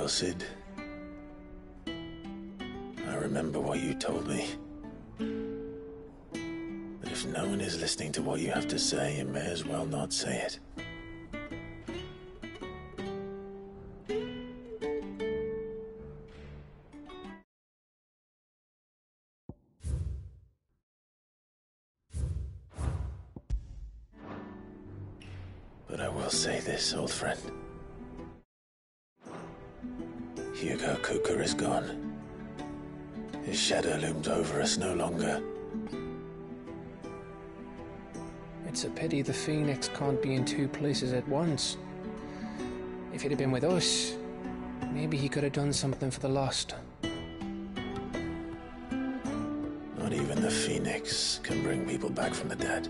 well, Sid. I remember what you told me. But if no one is listening to what you have to say, you may as well not say it. But I will say this, old friend. Hugo Cooker is gone. His shadow looms over us no longer. It's a pity the Phoenix can't be in two places at once. If he'd have been with us, maybe he could have done something for the lost. Not even the Phoenix can bring people back from the dead.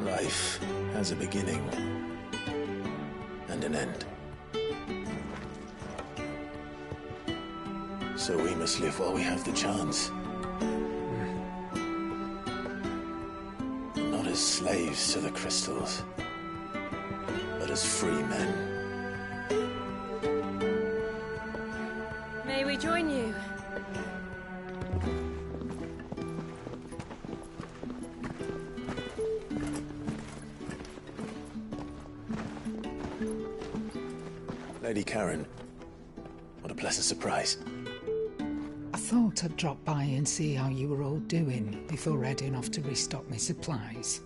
Life has a beginning and an end. So we must live while we have the chance. Not as slaves to the crystals, but as free men. May we join you? Lady Karen, what a pleasant surprise. I thought I'd drop by and see how you were all doing before heading off to restock my supplies.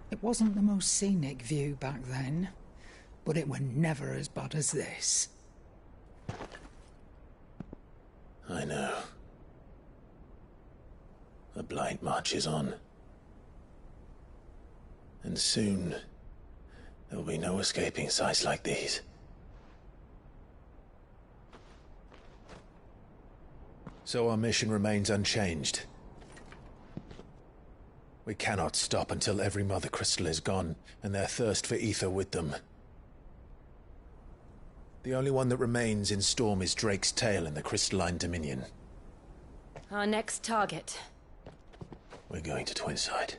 It wasn't the most scenic view back then, but it were never as bad as this. I know. The blight marches on. And soon, there will be no escaping sights like these. So our mission remains unchanged. We cannot stop until every Mother Crystal is gone, and their thirst for ether with them. The only one that remains in Storm is Drake's Tail in the Crystalline Dominion. Our next target. We're going to Twinside.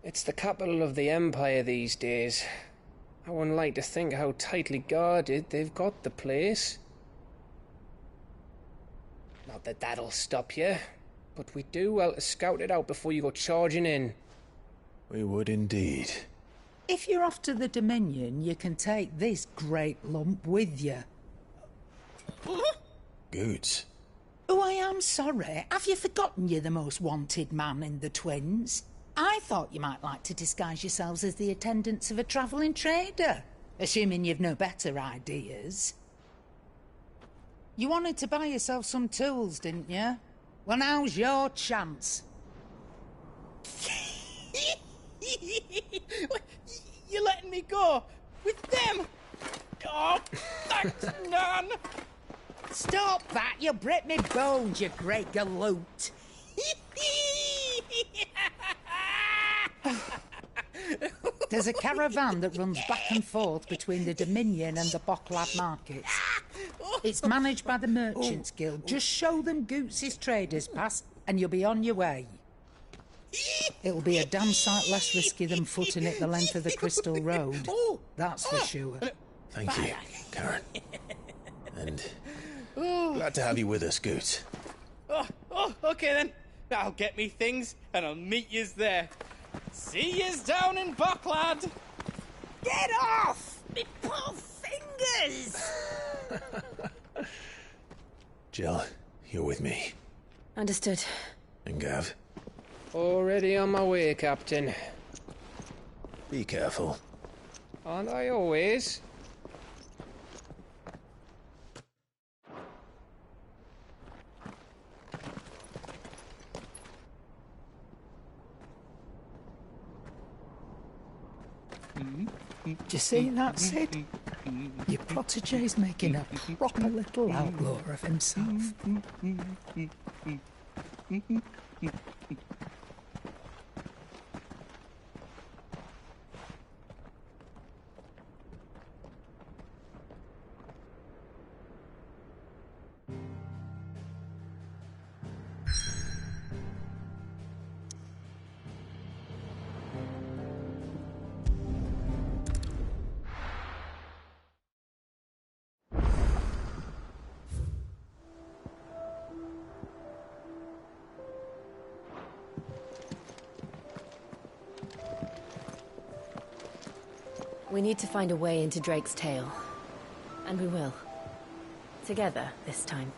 It's the capital of the Empire these days. I wouldn't like to think how tightly guarded they've got the place. Not that that'll stop you, but we'd do well to scout it out before you go charging in. We would indeed. If you're off to the Dominion, you can take this great lump with you. Goods. Oh, I am sorry. Have you forgotten you're the most wanted man in the Twins? I thought you might like to disguise yourselves as the attendants of a travelling trader, assuming you've no better ideas. You wanted to buy yourself some tools, didn't you? Well, now's your chance. You're letting me go? With them? Oh, thanks, Nan! Stop that! You'll break me bones, you great galoot! There's a caravan that runs back and forth between the Dominion and the Bocklab markets. It's managed by the Merchants Guild. Just show them Goots' traders pass and you'll be on your way. It'll be a damn sight less risky than footing it the length of the Crystal Road. That's for sure. Thank you, Karen. And glad to have you with us, Goots. Oh, okay then. I'll get me things and I'll meet yous there. See yous down in Bocklad. Get off! Me poor fingers! Jill, you're with me. Understood. And Gav? Already on my way, Captain. Be careful. Aren't I always? Do you see that, Sid? Your protege's making a proper little outlaw of himself. We need to find a way into Drake's tail. And we will. Together, this time.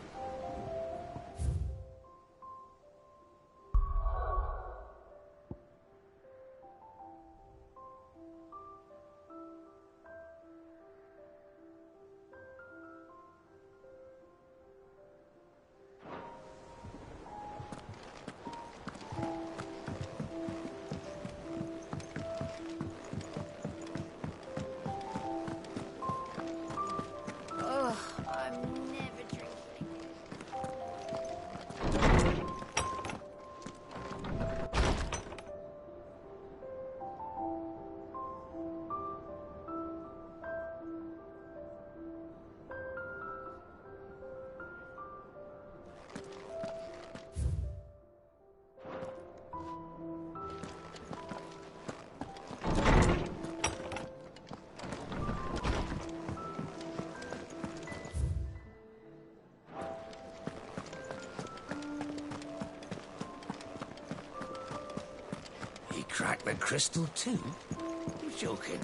Crack the crystal too? You're joking.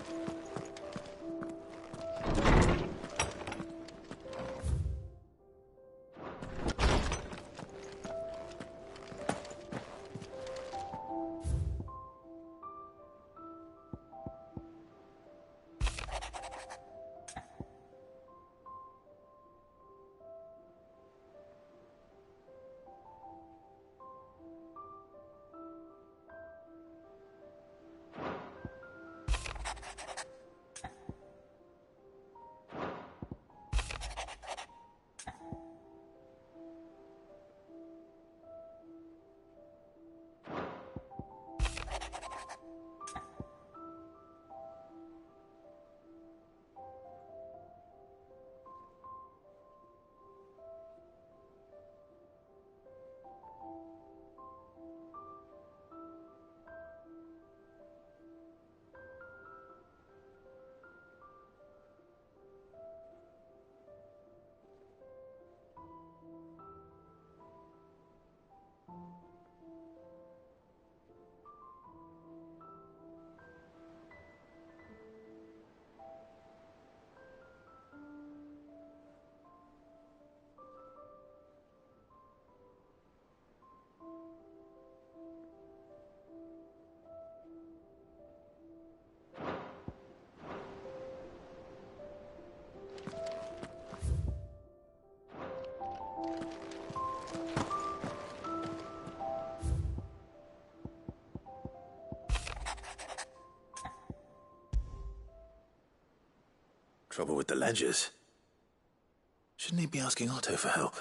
Trouble with the ledgers. Shouldn't he be asking Otto for help?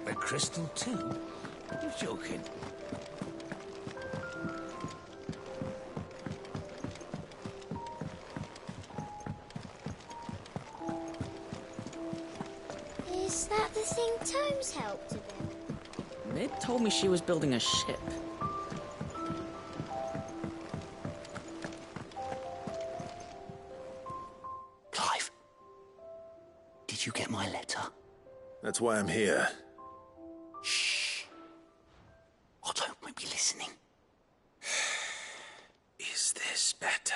back the crystal too? You're joking. Is that the thing Tomes helped to build? Mid told me she was building a ship. Clive, did you get my letter? That's why I'm here. Shh. Otto might be listening. Is this better?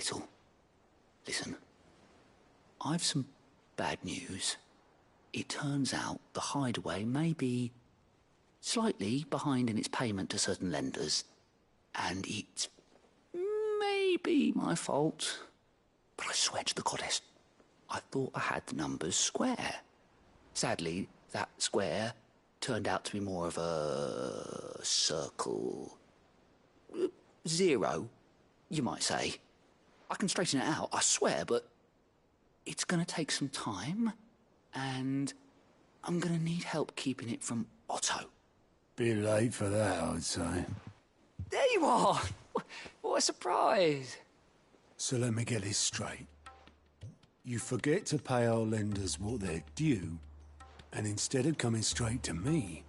little. Listen, I've some bad news. It turns out the Hideaway may be slightly behind in its payment to certain lenders, and it may be my fault. But I swear to the goddess, I thought I had the numbers square. Sadly, that square turned out to be more of a circle. 0, you might say. I can straighten it out, I swear, but it's going to take some time, and I'm going to need help keeping it from Otto. Bit late for that, I'd say. There you are! What a surprise! So let me get this straight. You forget to pay our lenders what they're due, and instead of coming straight to me,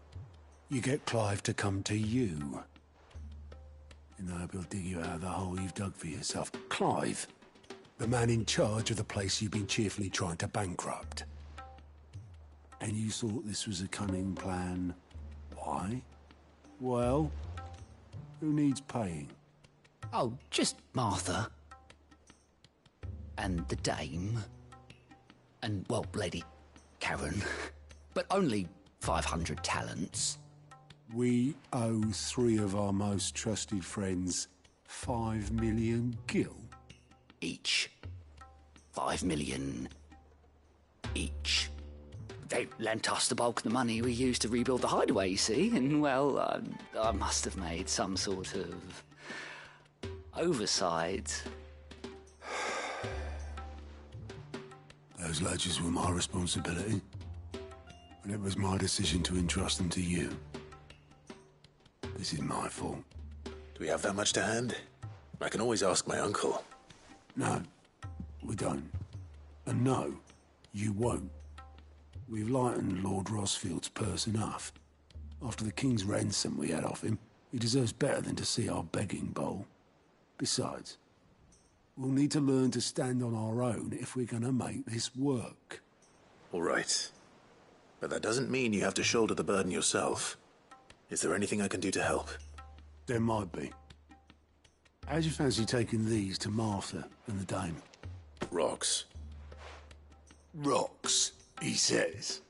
you get Clive to come to you. In the hope he'll dig you out of the hole you've dug for yourself. Clive, the man in charge of the place you've been cheerfully trying to bankrupt. And you thought this was a cunning plan. Why? Well, who needs paying? Oh, just Martha. And the dame. And, well, Lady Karen. But only 500 talents. We owe 3 of our most trusted friends 5 million gil. Each. 5 million each. They lent us the bulk of the money we used to rebuild the Hideaway, you see, and, well, I must have made some sort of oversight. Those ledgers were my responsibility, and it was my decision to entrust them to you. This is my fault. Do we have that much to hand? I can always ask my uncle. No, we don't. And no, you won't. We've lightened Lord Rosfield's purse enough. After the king's ransom we had off him, he deserves better than to see our begging bowl. Besides, we'll need to learn to stand on our own if we're gonna make this work. All right. But that doesn't mean you have to shoulder the burden yourself. Is there anything I can do to help? There might be. How'd you fancy taking these to Martha and the dame? Rocks. Rocks, he says.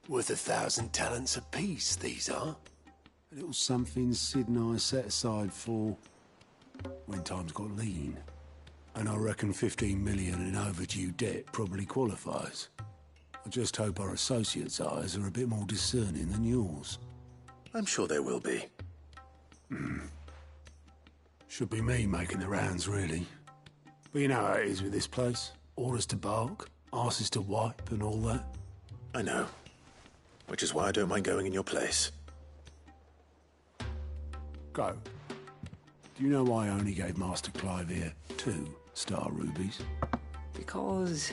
Worth 1,000 talents apiece, these are. A little something Sid and I set aside for when times got lean. And I reckon 15 million in overdue debt probably qualifies. I just hope our associates' eyes are a bit more discerning than yours. I'm sure there will be. Should be me making the rounds, really. But you know how it is with this place. Orders to bark, arses to wipe, and all that. I know. Which is why I don't mind going in your place. Go. Do you know why I only gave Master Clive here 2 star rubies? Because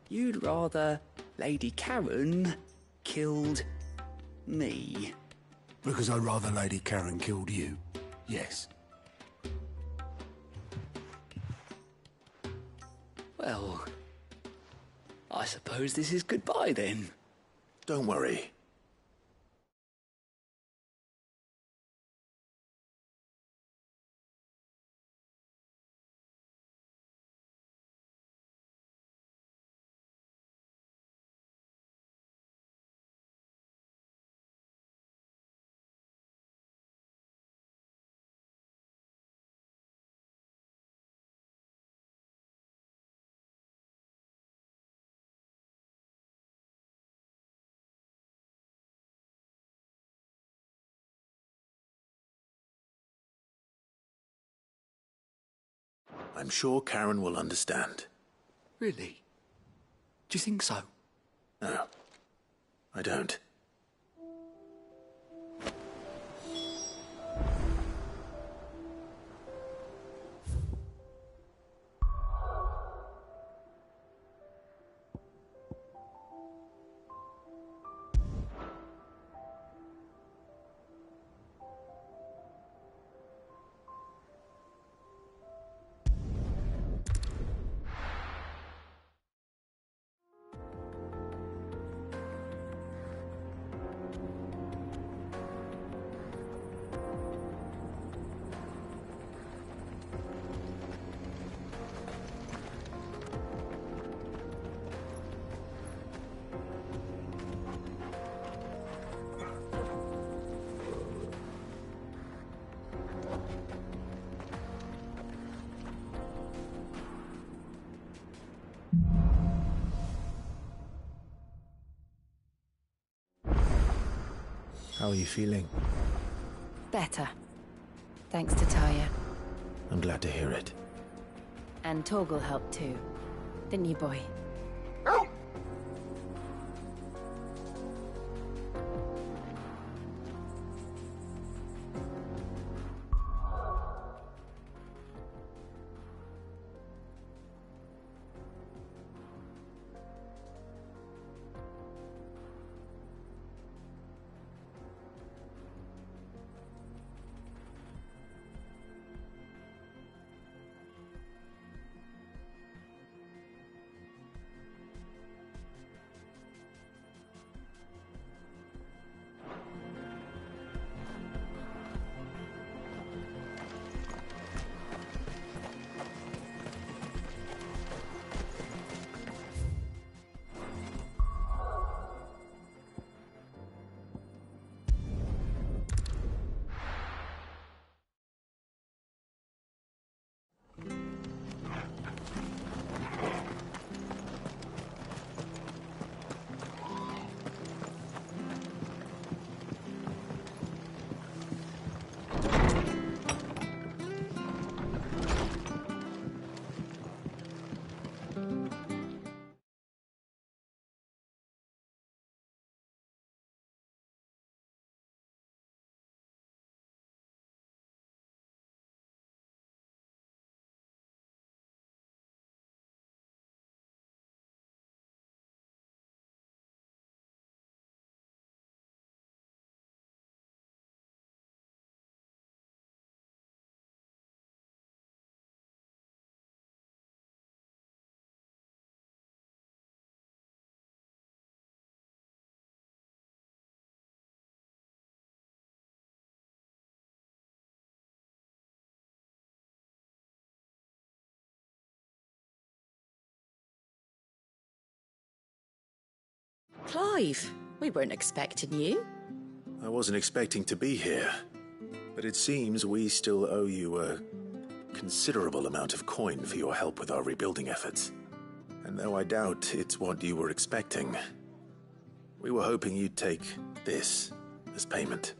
you'd rather Lady Karen killed me. Because I'd rather Lady Karen killed you. Yes. Well, I suppose this is goodbye then. Don't worry. I'm sure Karen will understand. Really? Do you think so? No, I don't. How are you feeling? Better. Thanks to Taya. I'm glad to hear it. And Torgal helped too. Didn't you, boy? Clive, we weren't expecting you. I wasn't expecting to be here, but it seems we still owe you a considerable amount of coin for your help with our rebuilding efforts. And though I doubt it's what you were expecting, we were hoping you'd take this as payment.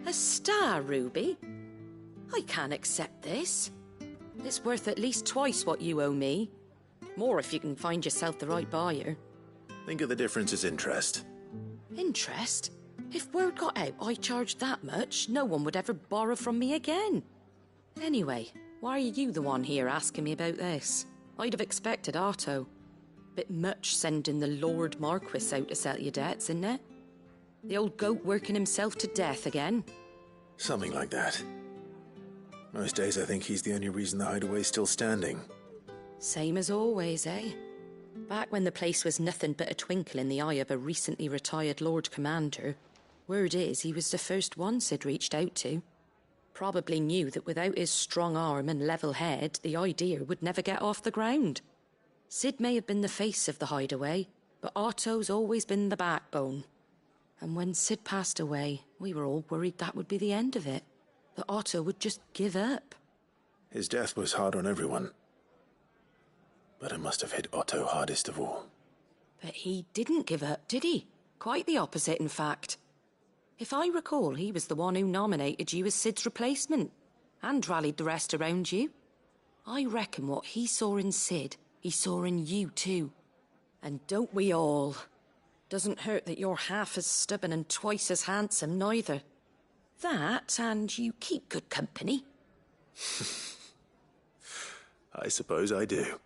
A star, Ruby? I can't accept this. It's worth at least twice what you owe me. More if you can find yourself the right buyer. Think of the difference as interest. Interest? If word got out I charged that much, no one would ever borrow from me again. Anyway, why are you the one here asking me about this? I'd have expected Otto. Bit much sending the Lord Marquis out to settle your debts, isn't it? The old goat working himself to death again? Something like that. Most days I think he's the only reason the hideaway's still standing. Same as always, eh? Back when the place was nothing but a twinkle in the eye of a recently retired Lord Commander, word is he was the first one Sid reached out to. Probably knew that without his strong arm and level head, the idea would never get off the ground. Sid may have been the face of the hideaway, but Otto's always been the backbone. And when Sid passed away, we were all worried that would be the end of it. That Otto would just give up. His death was hard on everyone. But it must have hit Otto hardest of all. But he didn't give up, did he? Quite the opposite, in fact. If I recall, he was the one who nominated you as Sid's replacement, and rallied the rest around you. I reckon what he saw in Sid, he saw in you too. And don't we all? Doesn't hurt that you're half as stubborn and twice as handsome, neither. That, and you keep good company. I suppose I do.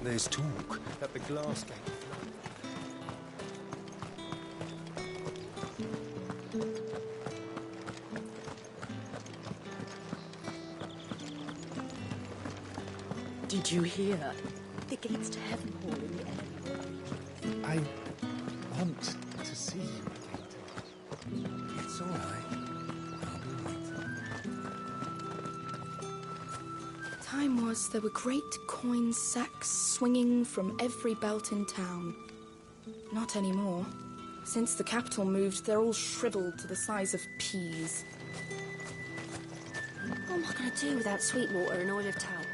There's talk that the glass gate... Did you hear? The gates to heaven hall in the enemy. I want to see you again. It's all right. I'll be waiting. Time was there were great coin sacks swinging from every belt in town. Not anymore. Since the capital moved, they're all shriveled to the size of peas. What am I going to do without sweet water and oil of talc?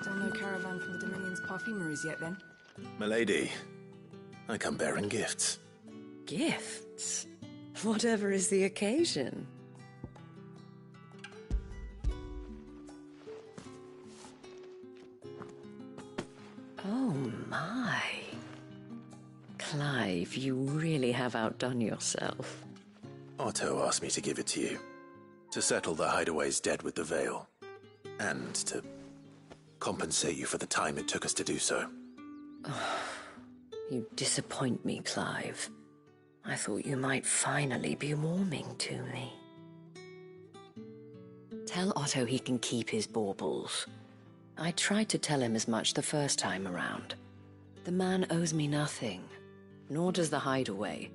Still no caravan from the Dominion's perfumeries yet, then? Milady, I come bearing gifts. Gifts? Whatever is the occasion. Oh my. Clive, you really have outdone yourself. Otto asked me to give it to you. To settle the Hideaway's debt with the Veil. And to compensate you for the time it took us to do so. You disappoint me, Clive. I thought you might finally be warming to me. Tell Otto he can keep his baubles. I tried to tell him as much the first time around. The man owes me nothing, nor does the Hideaway.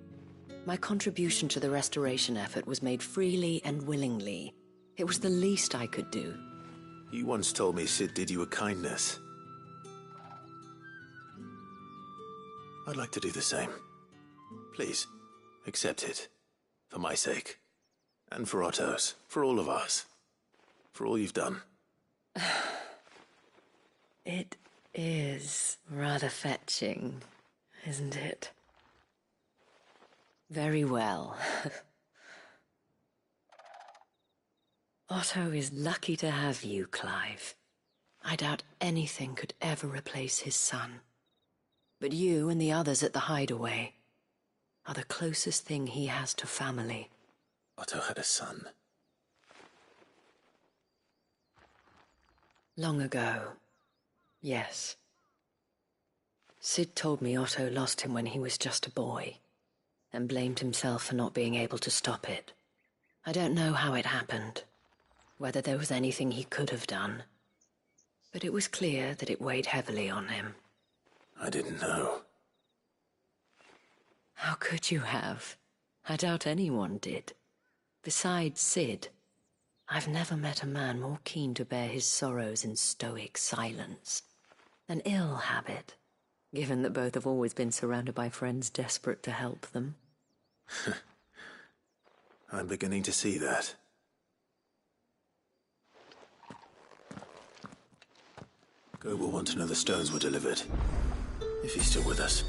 My contribution to the restoration effort was made freely and willingly. It was the least I could do. You once told me Sid did you a kindness. I'd like to do the same. Please, accept it. For my sake. And for Otto's. For all of us. For all you've done. It is rather fetching, isn't it? Very well. Otto is lucky to have you, Clive. I doubt anything could ever replace his son. But you and the others at the Hideaway are the closest thing he has to family. Otto had a son. Long ago, yes. Sid told me Otto lost him when he was just a boy, and blamed himself for not being able to stop it. I don't know how it happened, whether there was anything he could have done, but it was clear that it weighed heavily on him. I didn't know. How could you have? I doubt anyone did. Besides Sid, I've never met a man more keen to bear his sorrows in stoic silence. An ill habit, given that both have always been surrounded by friends desperate to help them. I'm beginning to see that. Go will want to know the stones were delivered. If he's still with us.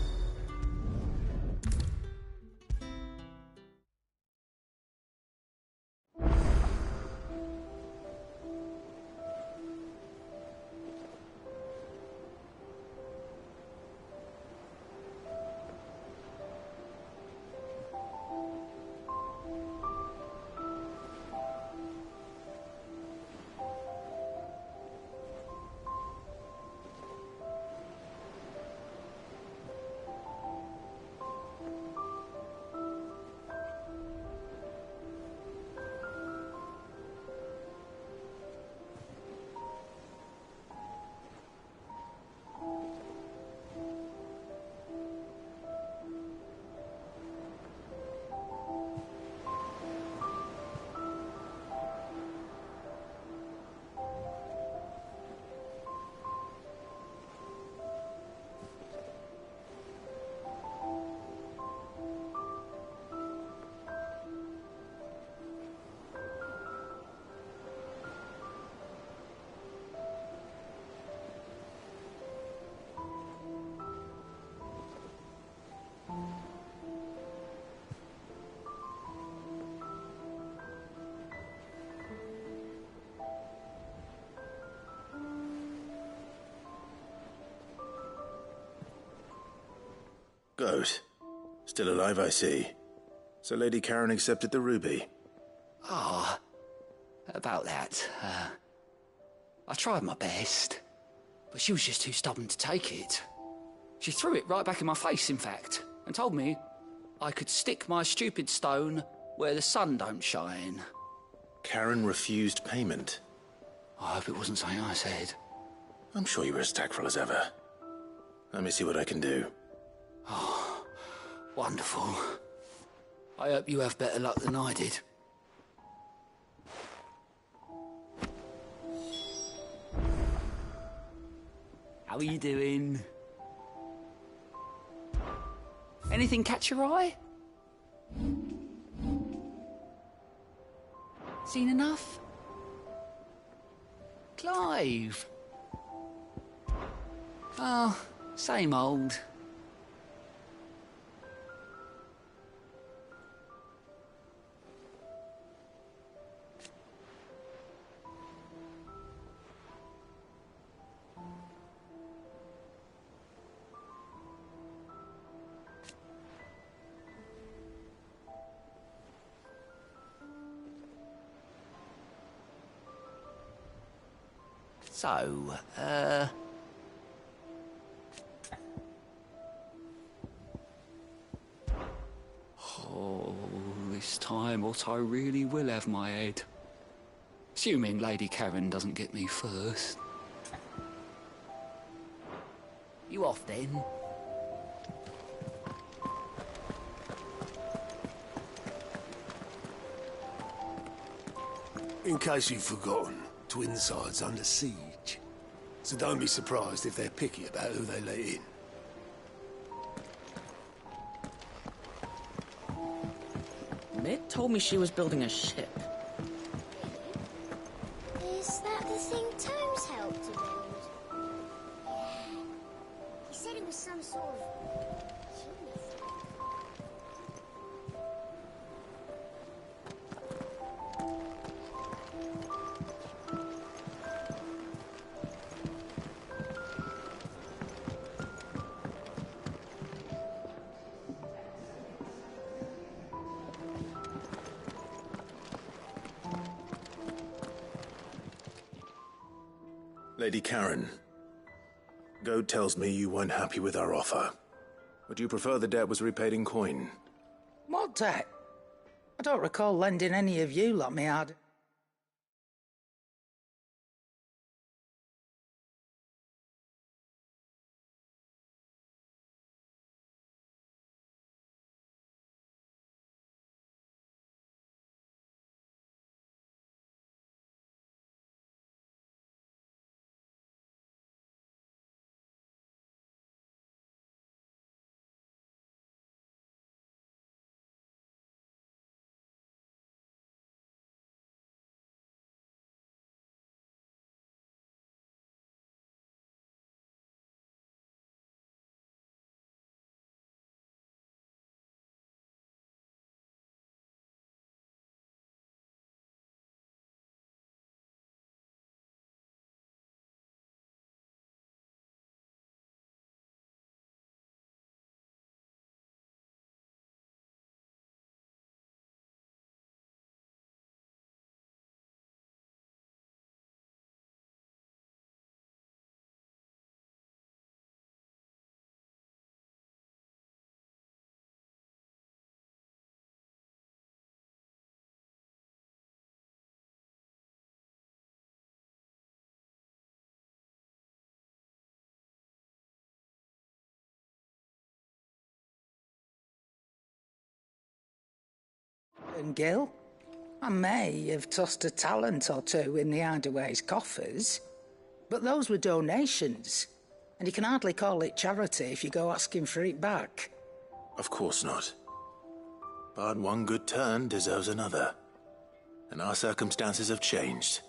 Goat. Still alive, I see. So Lady Karen accepted the ruby. About that. I tried my best. But she was just too stubborn to take it. She threw it right back in my face, in fact, and told me I could stick my stupid stone where the sun don't shine. Karen refused payment. I hope it wasn't something I said. I'm sure you were as tactful as ever. Let me see what I can do. Oh, wonderful. I hope you have better luck than I did. How are you doing? Anything catch your eye? Seen enough? Clive. Oh, same old. So, oh, this time Otto really will have my head. Assuming Lady Karen doesn't get me first. You off then? In case you've forgotten, Twinside's under siege. So don't be surprised if they're picky about who they let in. Mick told me she was building a ship. Is that the thing Tomes helped to build? Yeah. He said it was some sort of human thing. Lady Karen, Goad tells me you weren't happy with our offer. Would you prefer the debt was repaid in coin? What debt? I don't recall lending any of you lot me hard. And Gil, I may have tossed a talent or two in the Hideaway's coffers, but those were donations, and you can hardly call it charity if you go asking for it back. Of course not. But one good turn deserves another. And our circumstances have changed.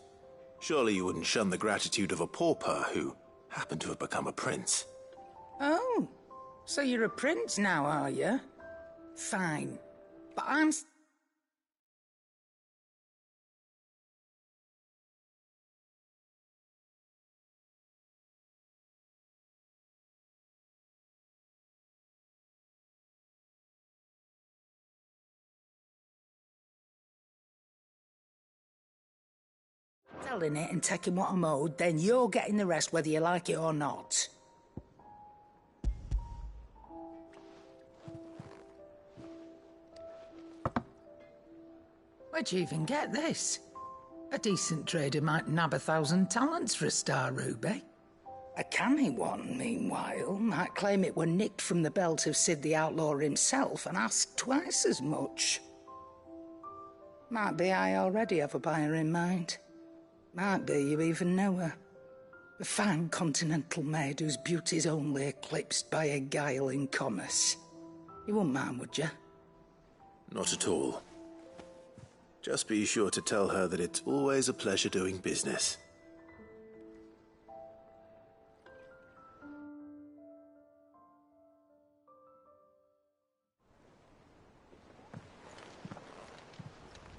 Surely you wouldn't shun the gratitude of a pauper who happened to have become a prince. Oh, so you're a prince now, are you? Fine. But I'm... selling it and taking what I'm owed, then you're getting the rest whether you like it or not. Where'd you even get this? A decent trader might nab 1,000 talents for a star ruby. A canny one, meanwhile, might claim it were nicked from the belt of Sid the Outlaw himself and ask twice as much. Might be I already have a buyer in mind. Might be you even know her. A fine continental maid whose beauty's only eclipsed by a guile in commerce. You wouldn't mind, would you? Not at all. Just be sure to tell her that it's always a pleasure doing business.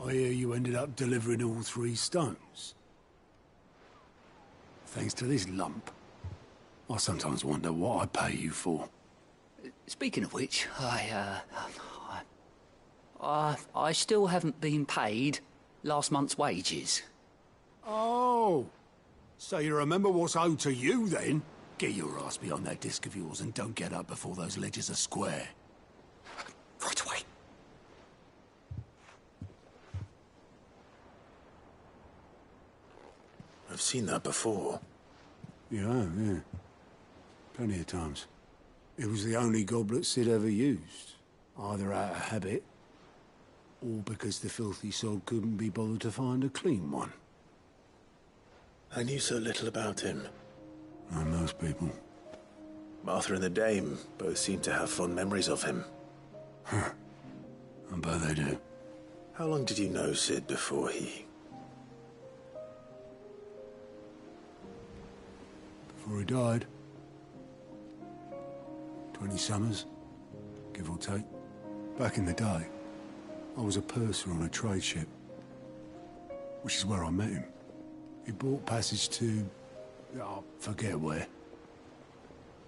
I hear you ended up delivering all 3 stones. Thanks to this lump. I sometimes wonder what I pay you for. Speaking of which, I still haven't been paid last month's wages. Oh, so you remember what's owed to you then? Get your ass behind that disc of yours and don't get up before those ledgers are square. Right away. I've seen that before. Yeah. Plenty of times. It was the only goblet Sid ever used. Either out of habit, or because the filthy sod couldn't be bothered to find a clean one. I knew so little about him. Like most people. Martha and the Dame both seem to have fond memories of him. Huh. I bet they do. How long did you know Sid before he... Before he died? 20 summers, give or take. Back in the day, I was a purser on a trade ship, which is where I met him. He bought passage to... I forget where.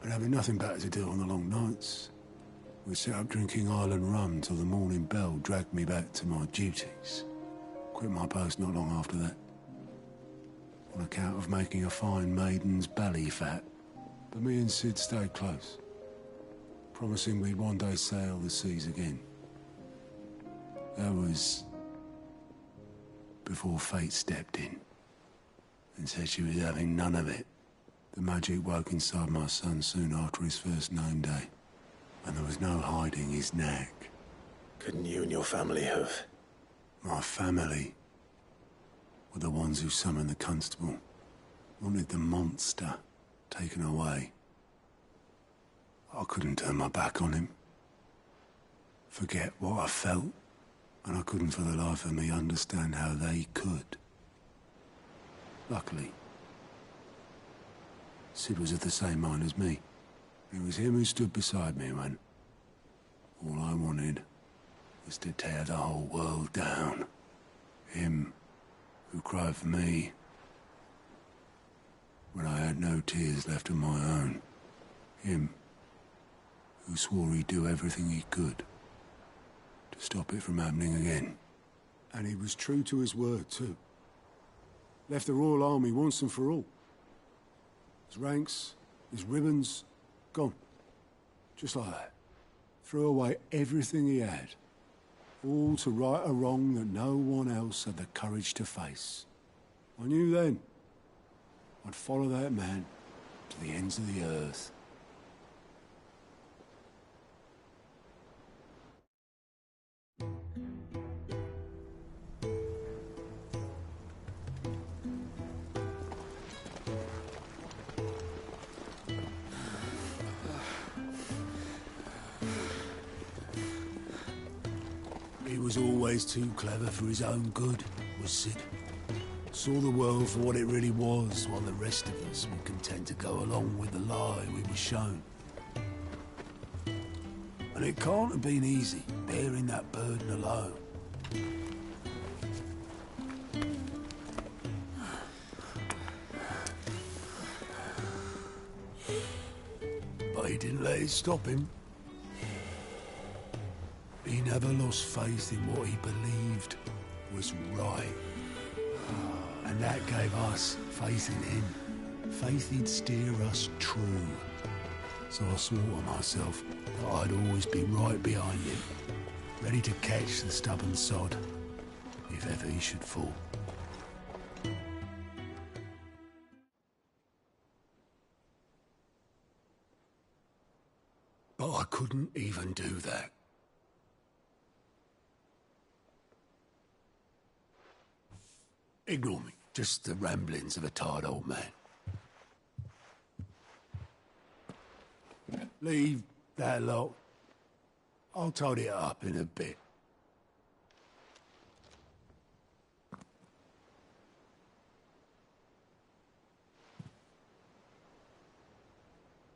But having nothing better to do on the long nights, we set up drinking island rum till the morning bell dragged me back to my duties. Quit my post not long after that, on account of making a fine maiden's belly fat. But me and Sid stayed close, promising we'd one day sail the seas again. That was before fate stepped in and said she was having none of it. The magic woke inside my son soon after his first name day, and there was no hiding his nag. Couldn't you and your family have... My family were the ones who summoned the constable, wanted the monster taken away. I couldn't turn my back on him, forget what I felt, and I couldn't for the life of me understand how they could. Luckily, Sid was of the same mind as me. It was him who stood beside me when all I wanted was to tear the whole world down. Him who cried for me when I had no tears left of my own. Him who swore he'd do everything he could to stop it from happening again. And he was true to his word, too. Left the Royal Army once and for all. His ranks, his ribbons, gone. Just like that. Threw away everything he had. All to right a wrong that no one else had the courage to face. I knew then I'd follow that man to the ends of the earth. He was always too clever for his own good, was Sid. Saw the world for what it really was, while the rest of us were content to go along with the lie we were shown. And it can't have been easy, bearing that burden alone. But he didn't let it stop him. He never lost faith in what he believed was right. And that gave us faith in him. Faith he'd steer us true. So I swore to myself that I'd always be right behind him, ready to catch the stubborn sod, if ever he should fall. But I couldn't even do that. Ignore me. Just the ramblings of a tired old man. Leave that lot. I'll tidy it up in a bit.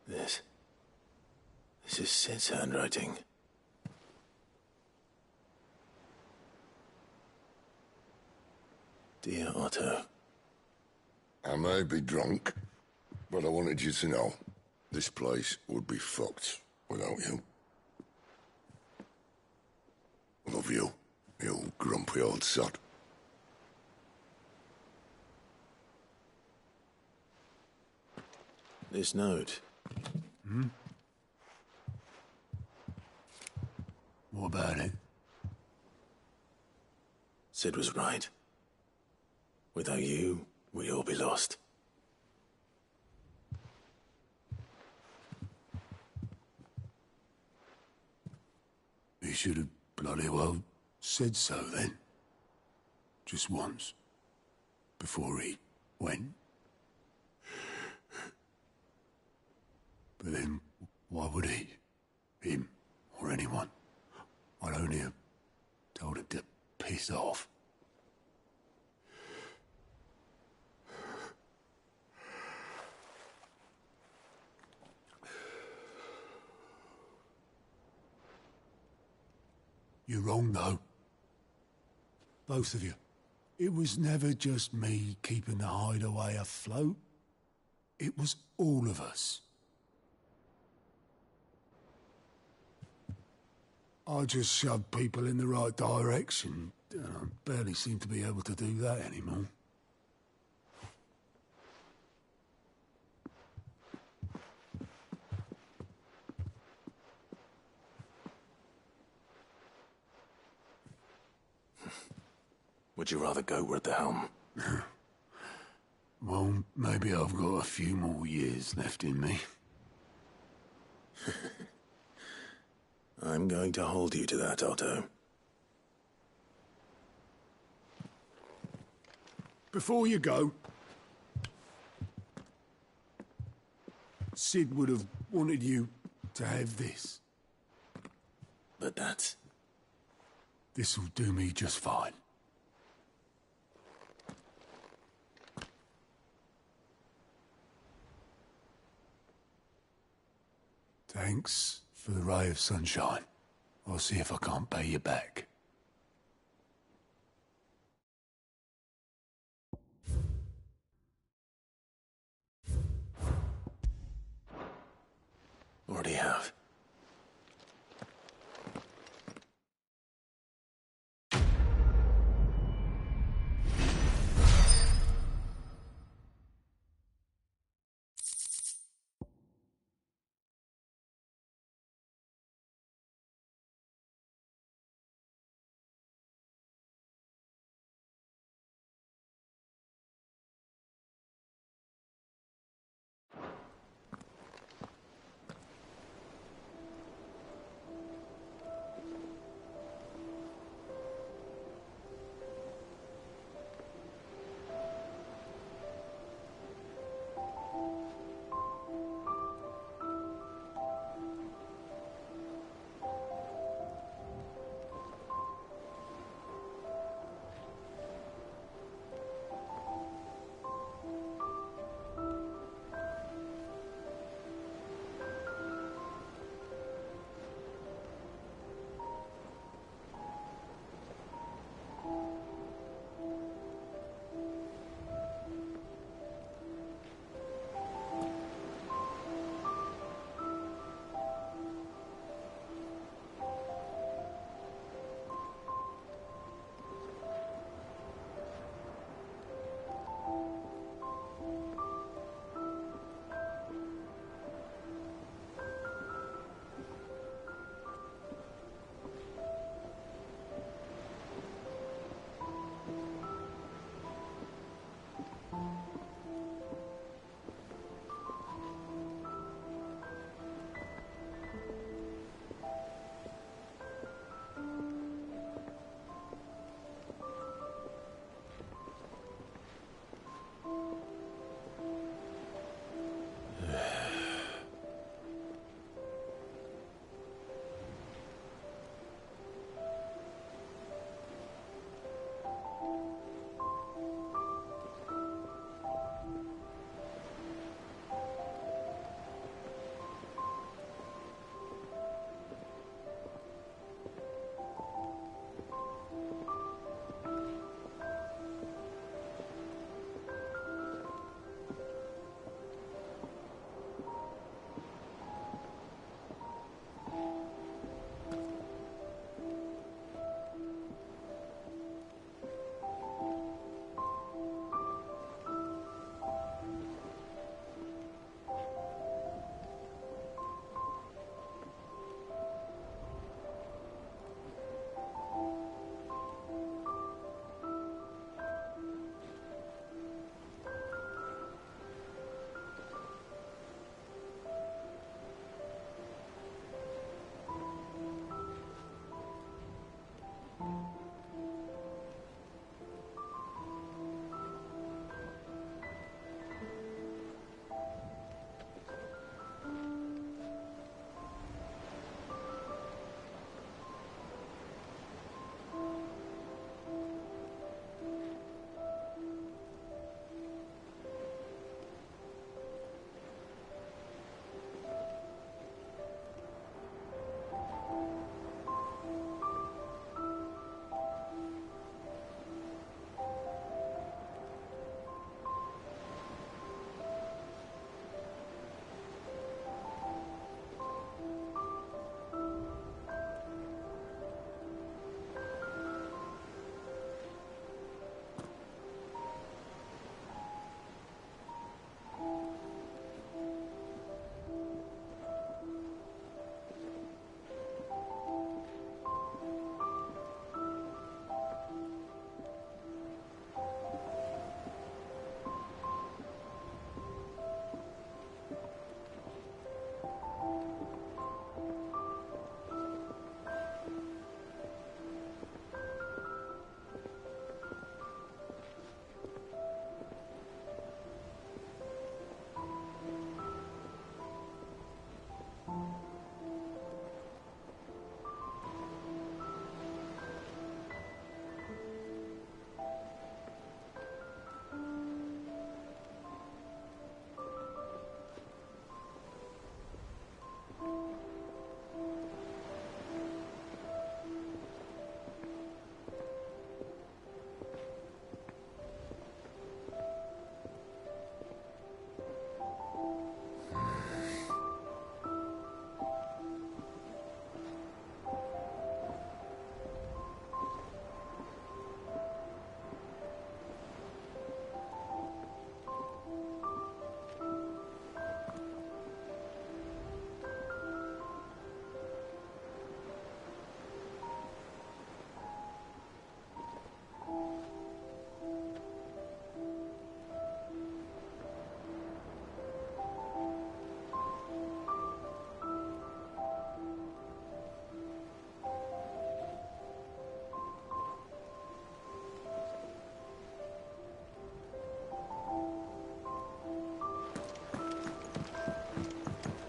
This is Sid's handwriting. Dear Otto. I may be drunk, but I wanted you to know this place would be fucked without you. Love you, you grumpy old sod. This note. Hmm? What about it? Sid was right. Without you, we'd all be lost. He should have bloody well said so then. Just once. Before he went. But then, why would he? Him, or anyone? I'd only have told him to piss off. You're wrong, though. Both of you. It was never just me keeping the hideaway afloat. It was all of us. I just shoved people in the right direction, and I barely seem to be able to do that anymore. Would you rather go at the helm? Well, maybe I've got a few more years left in me. I'm going to hold you to that, Otto. Before you go, Sid would have wanted you to have this. But that's... This'll do me just fine. Thanks for the ray of sunshine. I'll see if I can't pay you back. Already have.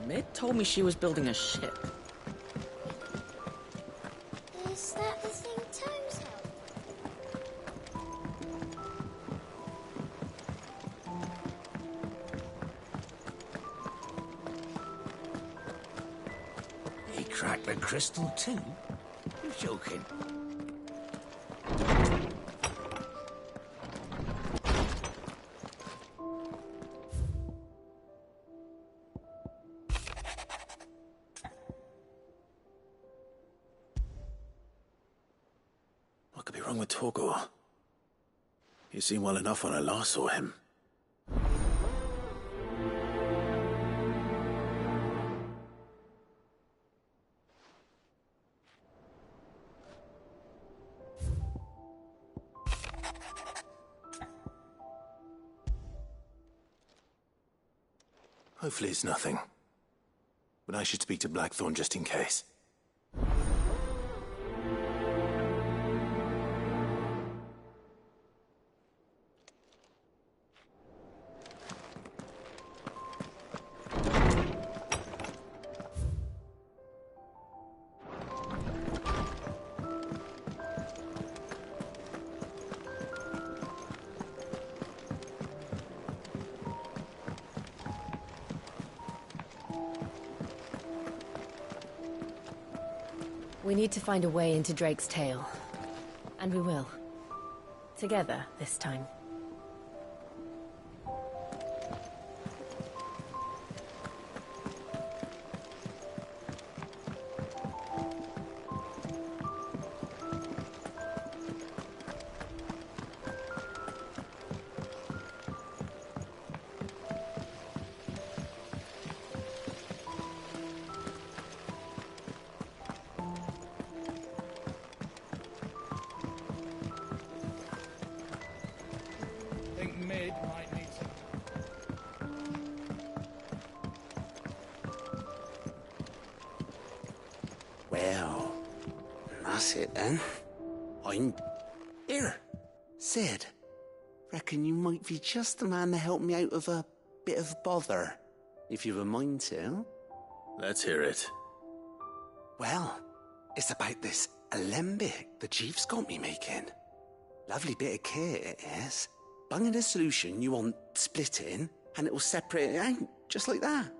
Mid told me she was building a ship. Is that the thing Tomes helped? He cracked the crystal too? You're joking. What could be wrong with Torgor? He seemed well enough when I last saw him. Hopefully it's nothing. But I should speak to Blackthorn just in case. We need to find a way into Drake's tail. And we will. Together, this time. Mid might need some. Well, that's it then. I'm here. Sid, reckon you might be just the man to help me out of a bit of bother, if you've a mind to. Let's hear it. Well, it's about this alembic the chief's got me making. Lovely bit of kit it is. Bung in a solution you want splitting, and it will separate it out, just like that.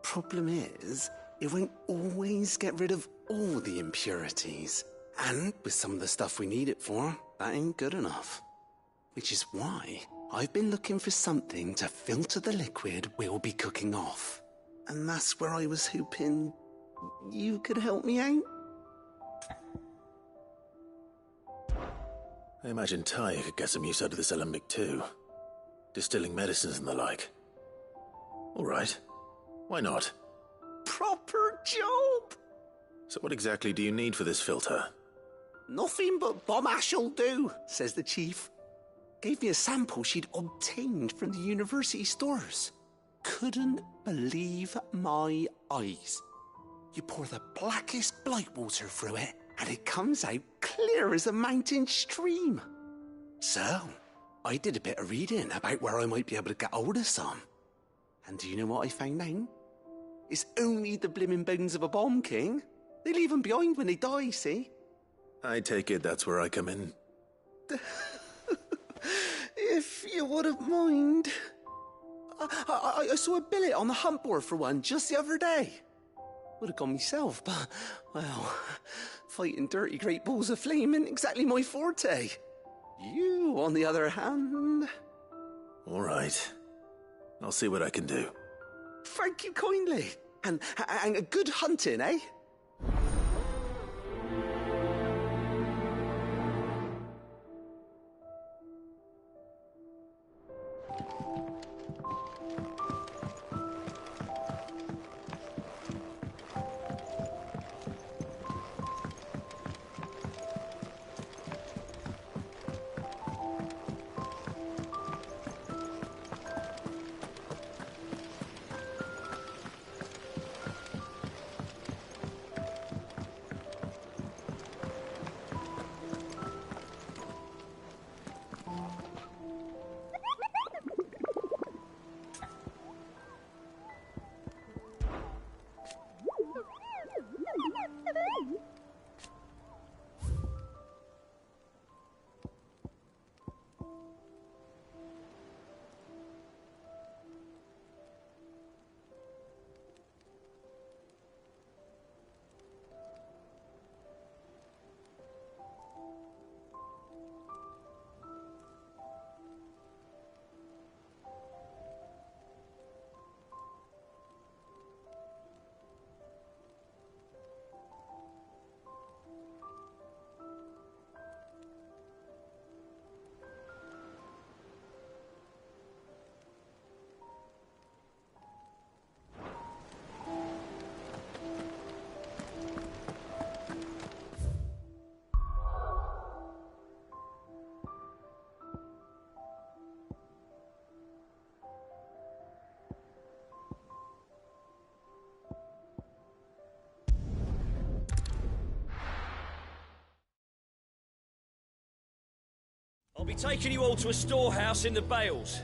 Problem is, it won't always get rid of all the impurities. And with some of the stuff we need it for, that ain't good enough. Which is why I've been looking for something to filter the liquid we'll be cooking off. And that's where I was hoping you could help me out. I imagine Ty could get some use out of this alembic too. Distilling medicines and the like. All right. Why not? Proper job! So what exactly do you need for this filter? Nothing but bomb ash'll do, says the chief. Gave me a sample she'd obtained from the university stores. Couldn't believe my eyes. You pour the blackest blight water through it, and it comes out clear as a mountain stream. So, I did a bit of reading about where I might be able to get hold of some. And do you know what I found out? It's only the blimmin' bones of a bomb king. They leave them behind when they die, see? I take it that's where I come in. If you wouldn't mind. I saw a billet on the hunt board for one just the other day. Would have gone myself, but, well, fighting dirty great balls of flame isn't exactly my forte. You, on the other hand... All right. I'll see what I can do. Thank you kindly. And good hunting, eh? taking you all to a storehouse in the Bales.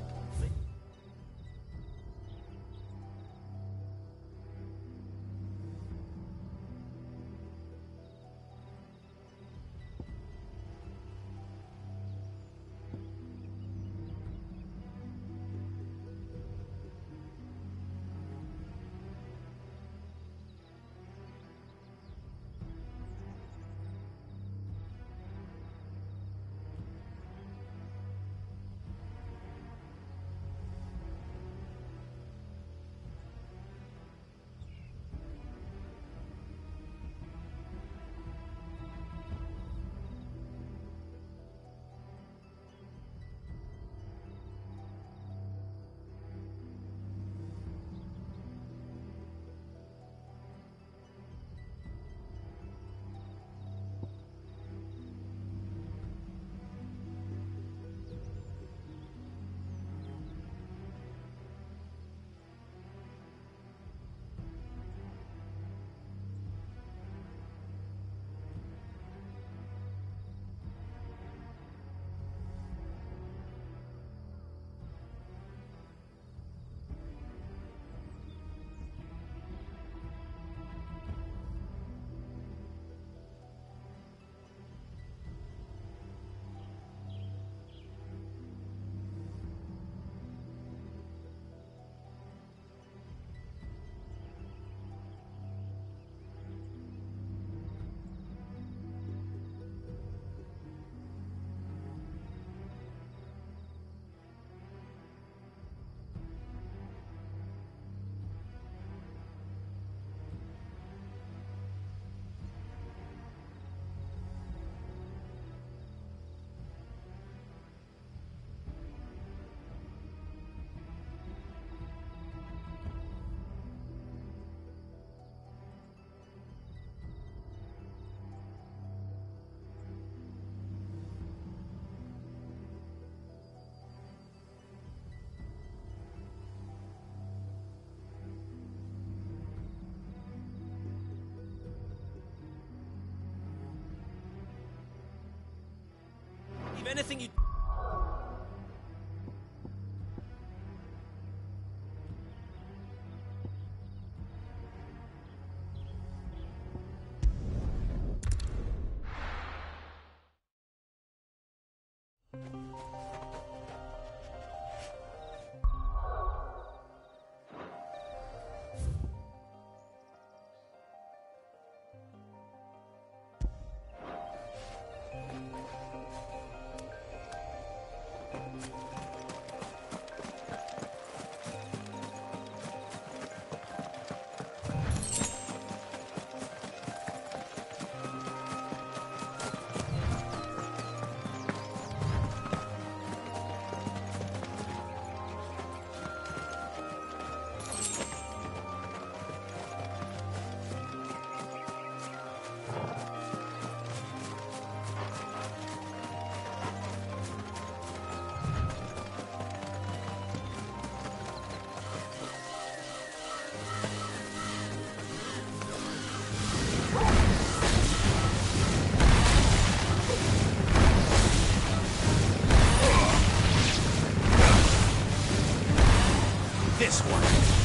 If anything you... This one.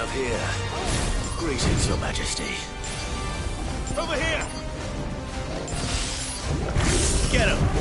have here? Greetings, Your Majesty. Over here! Get him!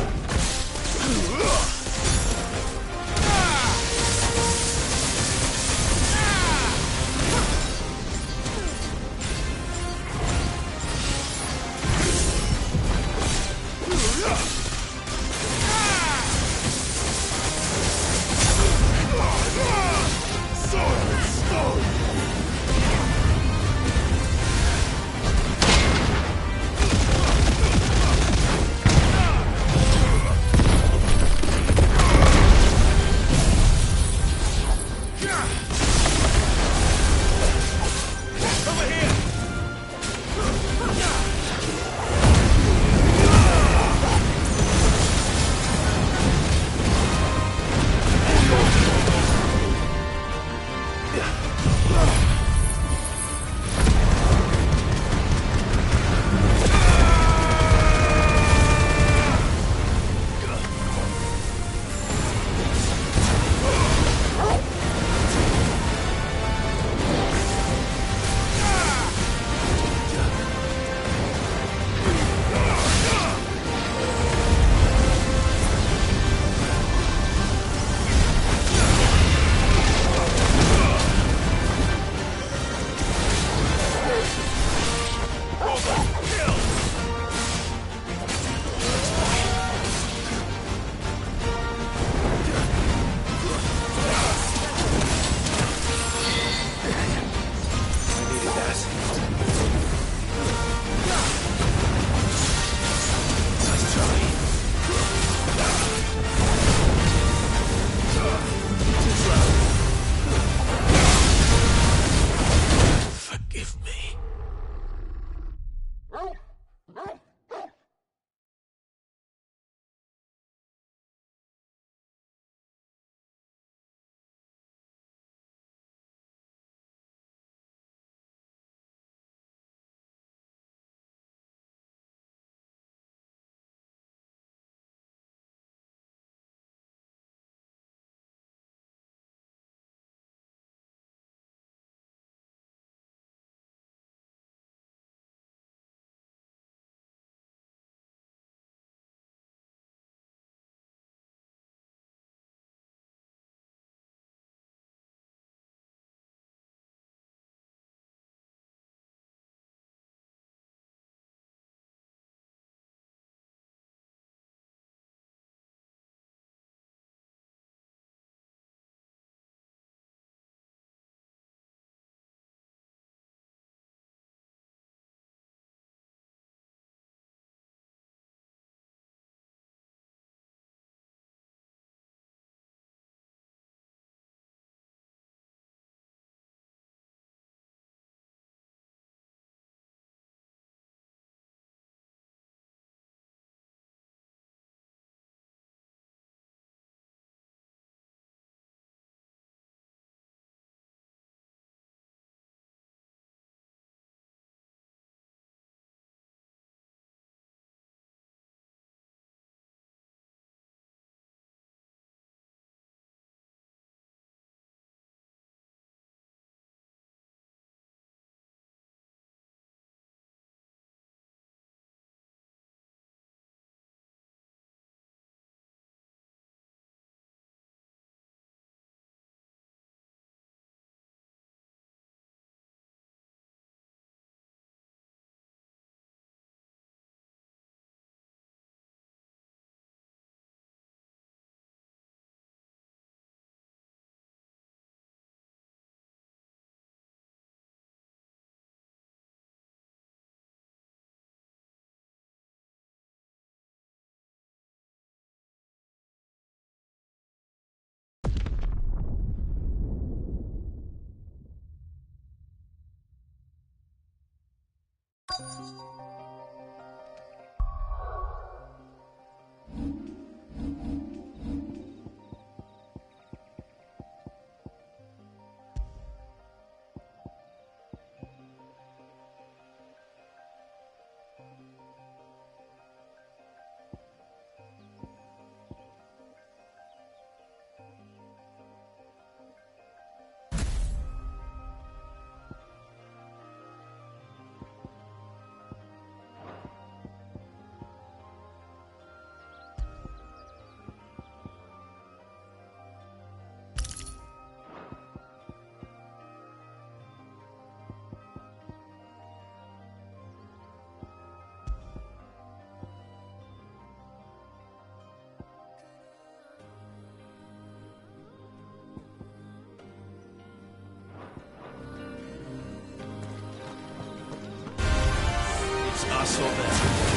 sort there.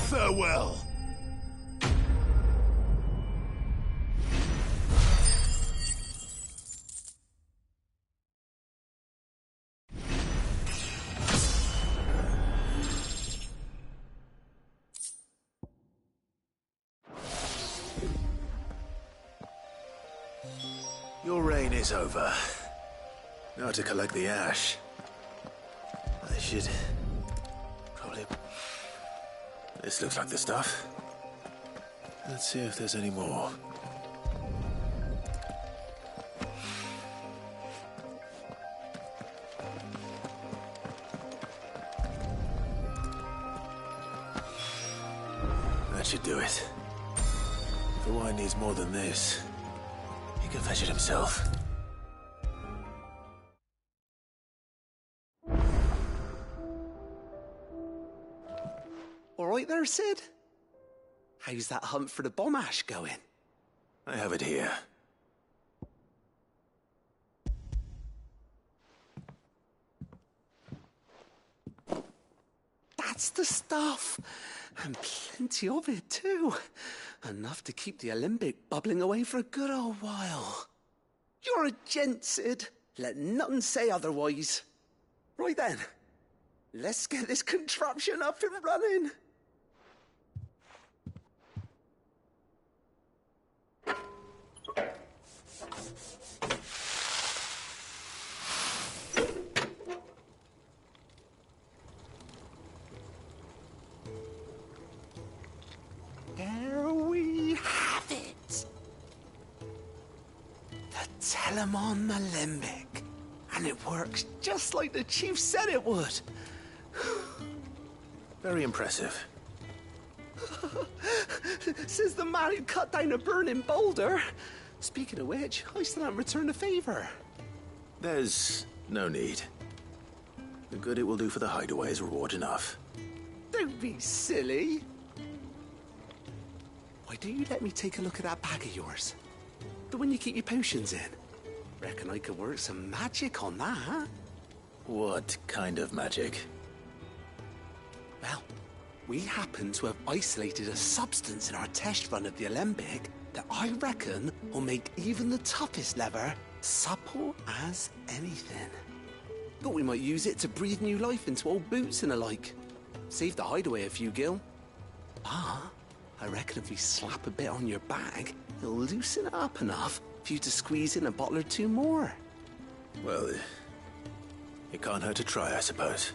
Farewell. Your reign is over. Now to collect the ash. I should probably... This looks like the stuff. Let's see if there's any more. That should do it. If the wine needs more than this, he can fetch it himself. All right there, Sid? How's that hunt for the bomb ash going? I have it here. That's the stuff. And plenty of it, too. Enough to keep the Olympic bubbling away for a good old while. You're a gent, Sid. Let nothing say otherwise. Right then. Let's get this contraption up and running. There we have it. The Telemon Alembic. And it works just like the chief said it would. Very impressive. Says the man who cut down a burning boulder. Speaking of which, I still haven't returned the favor. There's no need. The good it will do for the hideaway is reward enough. Don't be silly. Why don't you let me take a look at that bag of yours? The one you keep your potions in. Reckon I could work some magic on that. What kind of magic? Well, we happen to have isolated a substance in our test run of the Alembic that I reckon will make even the toughest leather supple as anything. Thought we might use it to breathe new life into old boots and the like. Save the hideaway a few gil. Ah, I reckon if we slap a bit on your bag, it'll loosen it up enough for you to squeeze in a bottle or two more. Well, it can't hurt to try, I suppose.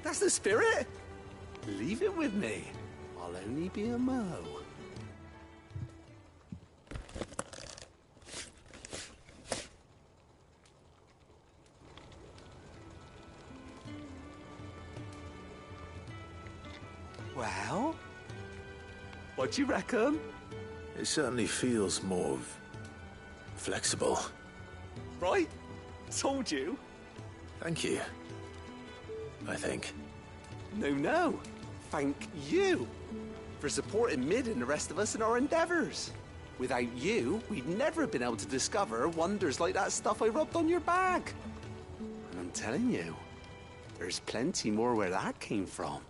That's the spirit. Leave it with me. I'll only be a mo. Well, what do you reckon? It certainly feels more flexible. Right? Told you. Thank you. I think. No. Thank you for supporting Mid and the rest of us in our endeavors. Without you, we'd never have been able to discover wonders like that stuff I rubbed on your bag. And I'm telling you, there's plenty more where that came from.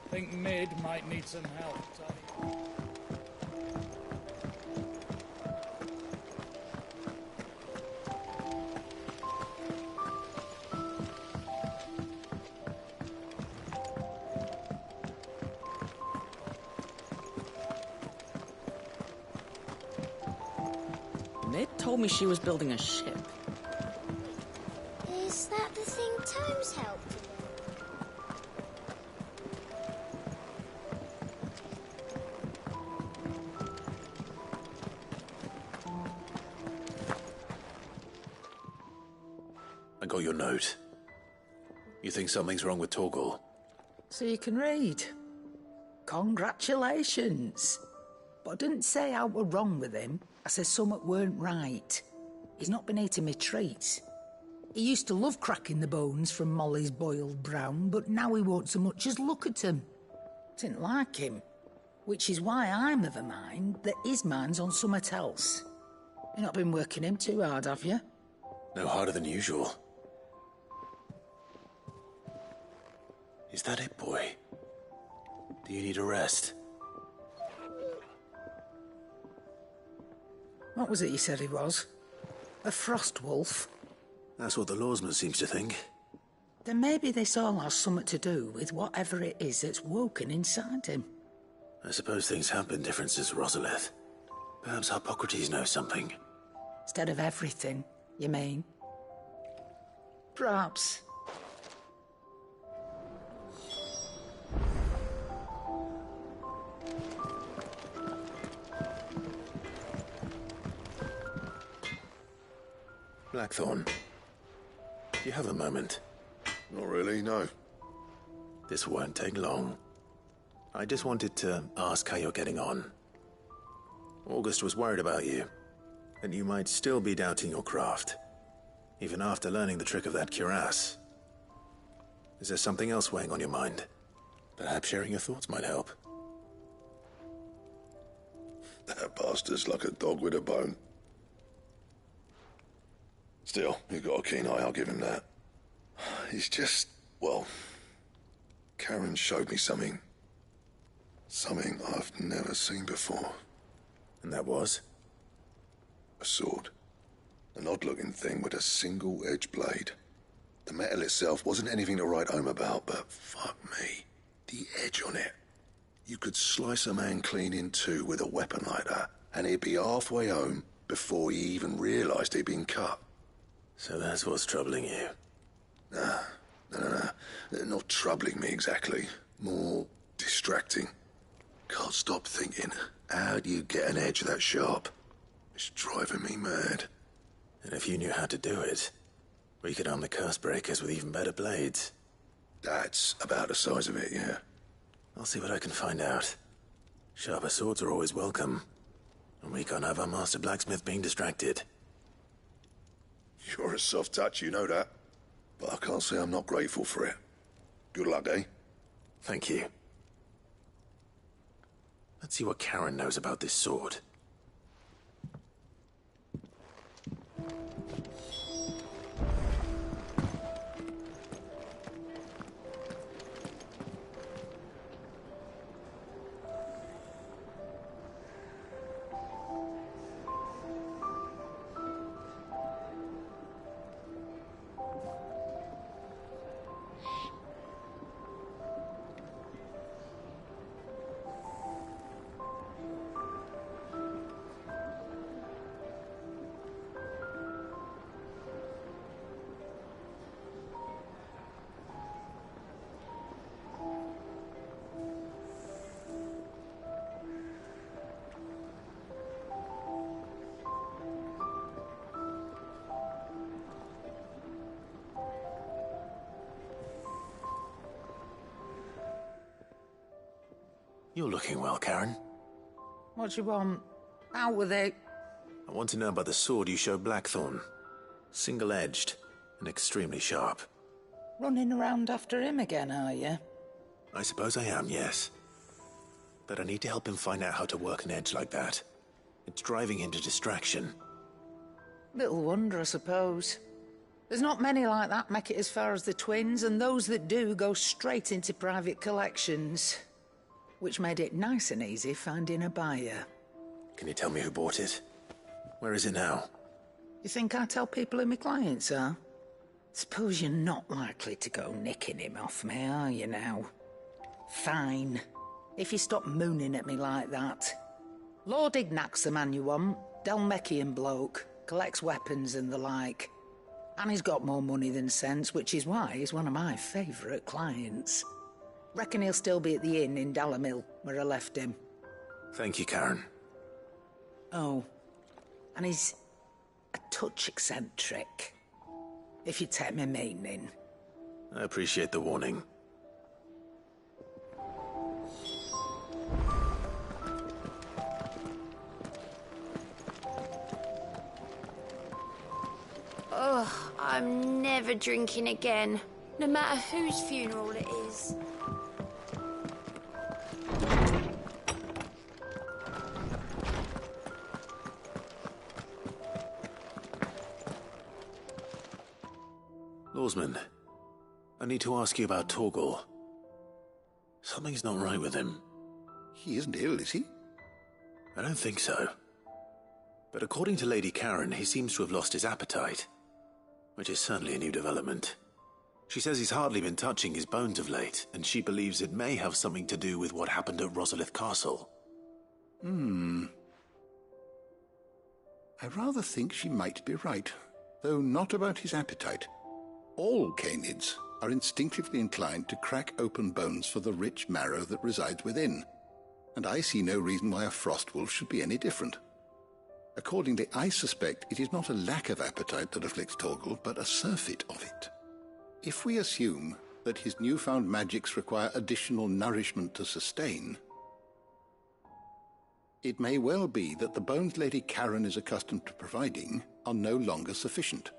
Think Mid might need some help, Tony. Mid told me she was building a ship. Is that the thing Tomes helped with? I got your note. You think something's wrong with Torgal? So you can read. Congratulations. But I didn't say how were wrong with him. I said something weren't right. He's not been eating me treats. He used to love cracking the bones from Molly's boiled brown, but now he won't so much as look at 'em. Didn't like him. Which is why I'm of a mind that his mind's on something else. You've not been working him too hard, have you? No harder than usual. Is that it, boy? Do you need a rest? What was it you said he was? A frost wolf? That's what the lawsman seems to think. Then maybe this all has something to do with whatever it is that's woken inside him. I suppose things have been different since Rosalith. Perhaps Hippocrates knows something. Instead of everything, you mean? Perhaps. Blackthorn, do you have a moment? Not really, no. This won't take long. I just wanted to ask how you're getting on. August was worried about you, and you might still be doubting your craft, even after learning the trick of that cuirass. Is there something else weighing on your mind? Perhaps sharing your thoughts might help. That bastard's like a dog with a bone. Still, you've got a keen eye, I'll give him that. He's just, well, Karen showed me something. Something I've never seen before. And that was? A sword. An odd-looking thing with a single-edged blade. The metal itself wasn't anything to write home about, but fuck me, the edge on it. You could slice a man clean in two with a weapon like that, and he'd be halfway home before he even realised he'd been cut. So that's what's troubling you? Nah, no. Not troubling me exactly. More distracting. Can't stop thinking, how do you get an edge that sharp? It's driving me mad. And if you knew how to do it, we could arm the curse breakers with even better blades. That's about the size of it, yeah. I'll see what I can find out. Sharper swords are always welcome. And we can't have our master blacksmith being distracted. You're a soft touch, you know that. But I can't say I'm not grateful for it. Good luck, eh? Thank you. Let's see what Karen knows about this sword. You're looking well, Karen. What do you want? Out with it. I want to know about the sword you showed Blackthorn. Single-edged and extremely sharp. Running around after him again, are you? I suppose I am, yes. But I need to help him find out how to work an edge like that. It's driving him to distraction. Little wonder, I suppose. There's not many like that make it as far as the twins, and those that do go straight into private collections. Which made it nice and easy finding a buyer. Can you tell me who bought it? Where is it now? You think I tell people who my clients are? Suppose you're not likely to go nicking him off me, are you now? Fine. If you stop mooning at me like that. Lord Ignac's the man you want. Dalmekian bloke. Collects weapons and the like. And he's got more money than sense, which is why he's one of my favourite clients. Reckon he'll still be at the inn in Dalamil, where I left him. Thank you, Karen. Oh, and he's a touch eccentric, if you take my meaning. I appreciate the warning. Ugh, I'm never drinking again, no matter whose funeral it is. Lawsman, I need to ask you about Torgal. Something's not right with him. He isn't ill, is he? I don't think so. But according to Lady Karen, he seems to have lost his appetite, which is certainly a new development. She says he's hardly been touching his bones of late, and she believes it may have something to do with what happened at Rosalith Castle. I rather think she might be right, though not about his appetite. All canids are instinctively inclined to crack open bones for the rich marrow that resides within, and I see no reason why a frostwolf should be any different. Accordingly, I suspect it is not a lack of appetite that afflicts Torgal, but a surfeit of it. If we assume that his newfound magics require additional nourishment to sustain, it may well be that the bones Lady Karen is accustomed to providing are no longer sufficient.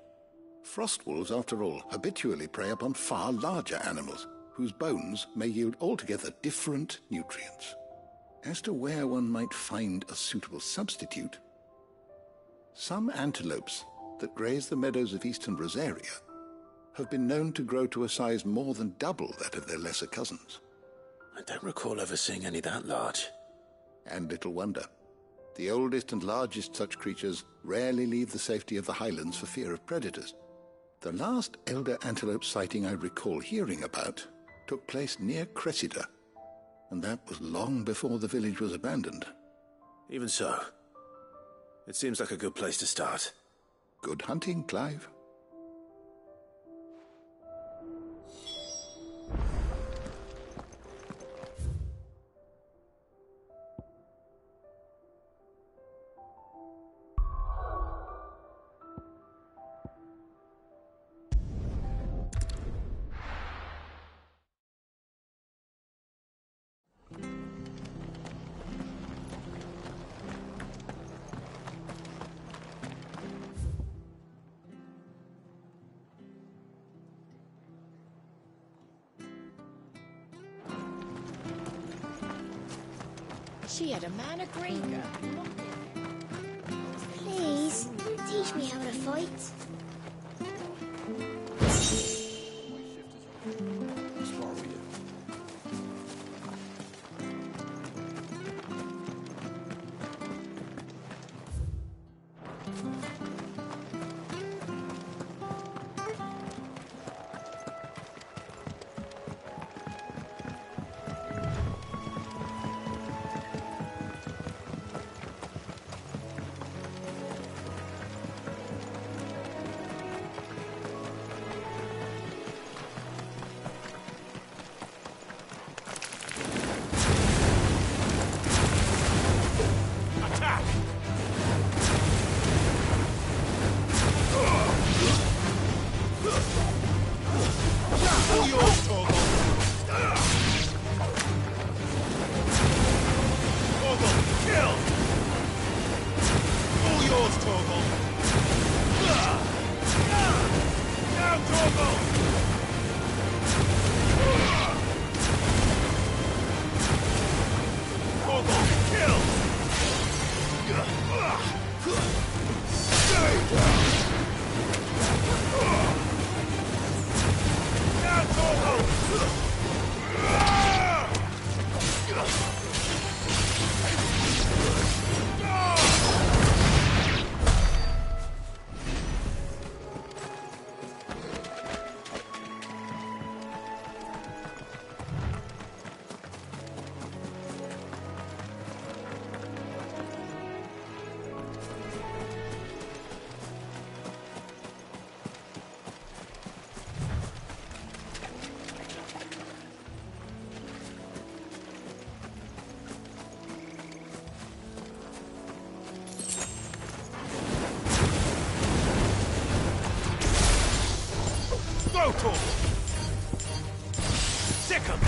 Frostwolves, after all, habitually prey upon far larger animals, whose bones may yield altogether different nutrients. As to where one might find a suitable substitute, some antelopes that graze the meadows of eastern Rosaria have been known to grow to a size more than double that of their lesser cousins. I don't recall ever seeing any that large. And little wonder. The oldest and largest such creatures rarely leave the safety of the highlands for fear of predators. The last elder antelope sighting I recall hearing about took place near Cressida. And that was long before the village was abandoned. Even so, it seems like a good place to start. Good hunting, Clive. She had a man of Greenger. Please, teach me how to fight. Go, Sick 'em!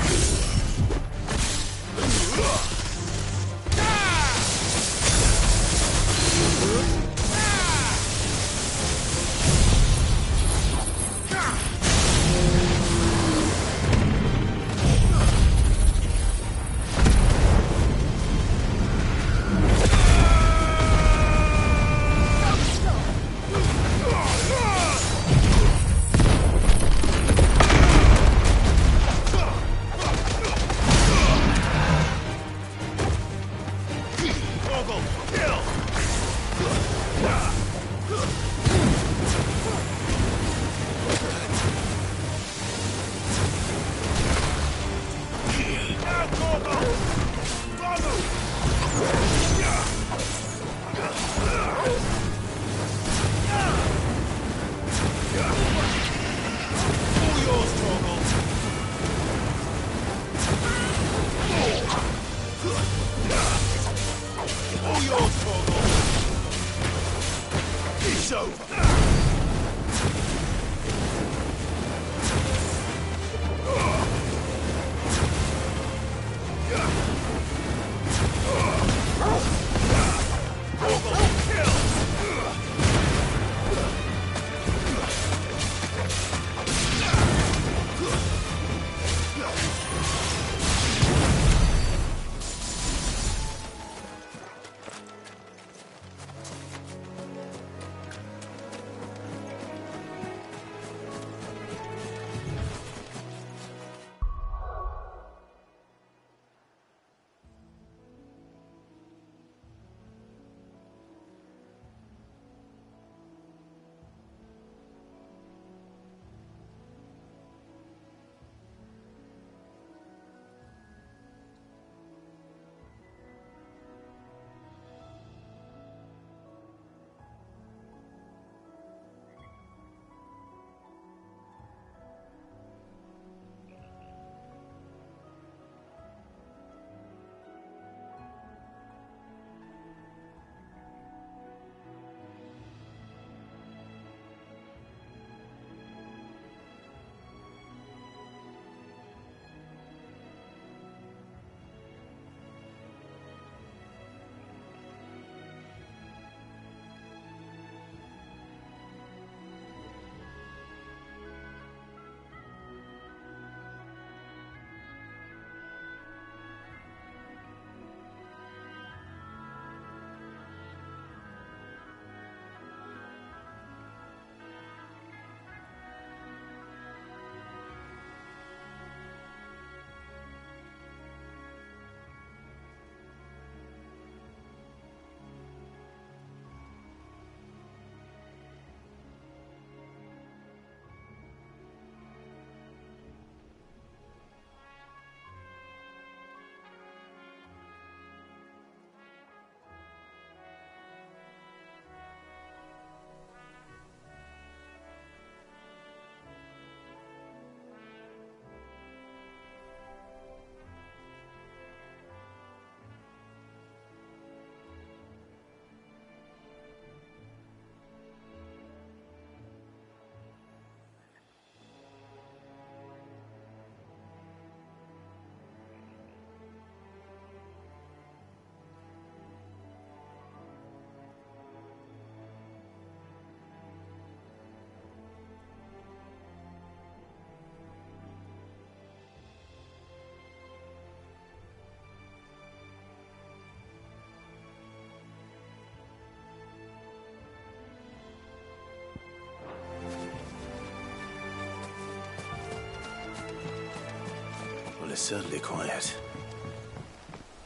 is certainly quiet.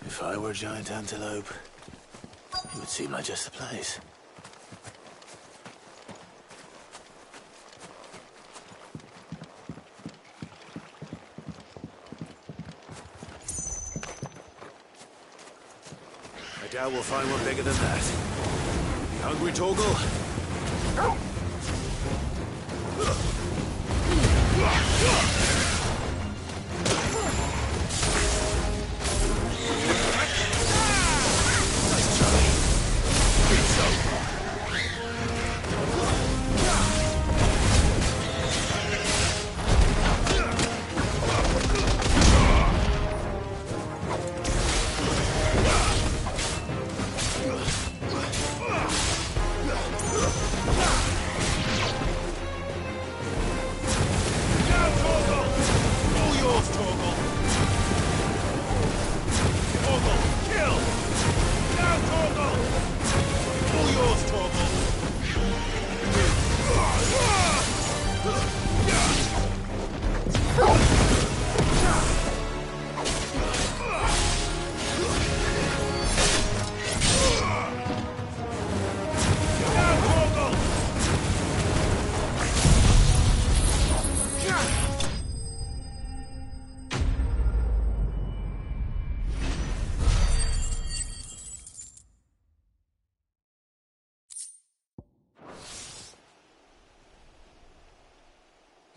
If I were a giant antelope, it would seem like just the place. I doubt we'll find one bigger than that. You hungry, Torgal?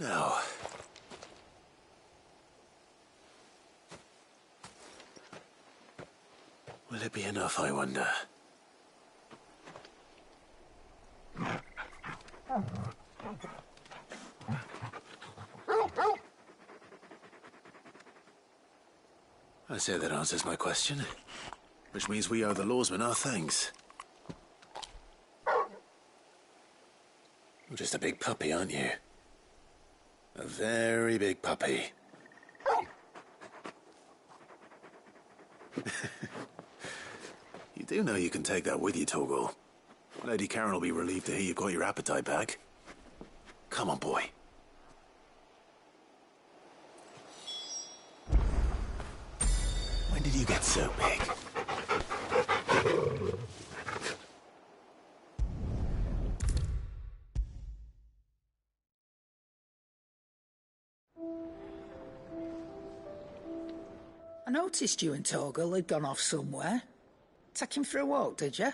Now, will it be enough, I wonder? I say that answers my question, which means we owe the lawsman our thanks. You're just a big puppy, aren't you? A very big puppy. You do know you can take that with you, Torgal. Lady Karen will be relieved to hear you've got your appetite back. Come on, boy. When did you get so big? I noticed you and Torgal had gone off somewhere. Take him for a walk, did you?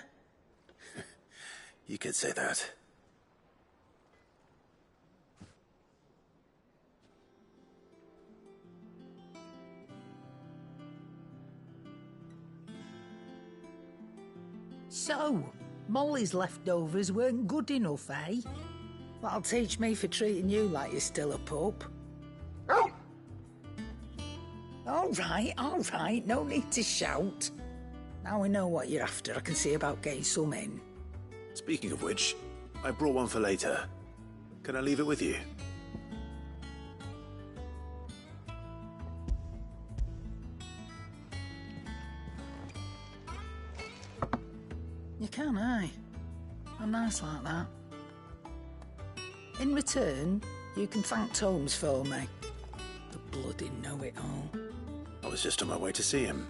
You could say that. So, Molly's leftovers weren't good enough, eh? That'll teach me for treating you like you're still a pup. All right, no need to shout. Now we know what you're after, I can see about getting some in. Speaking of which, I brought one for later. Can I leave it with you? You can, aye. I'm nice like that. In return, you can thank Tomes for me. The bloody know-it-all. I was just on my way to see him.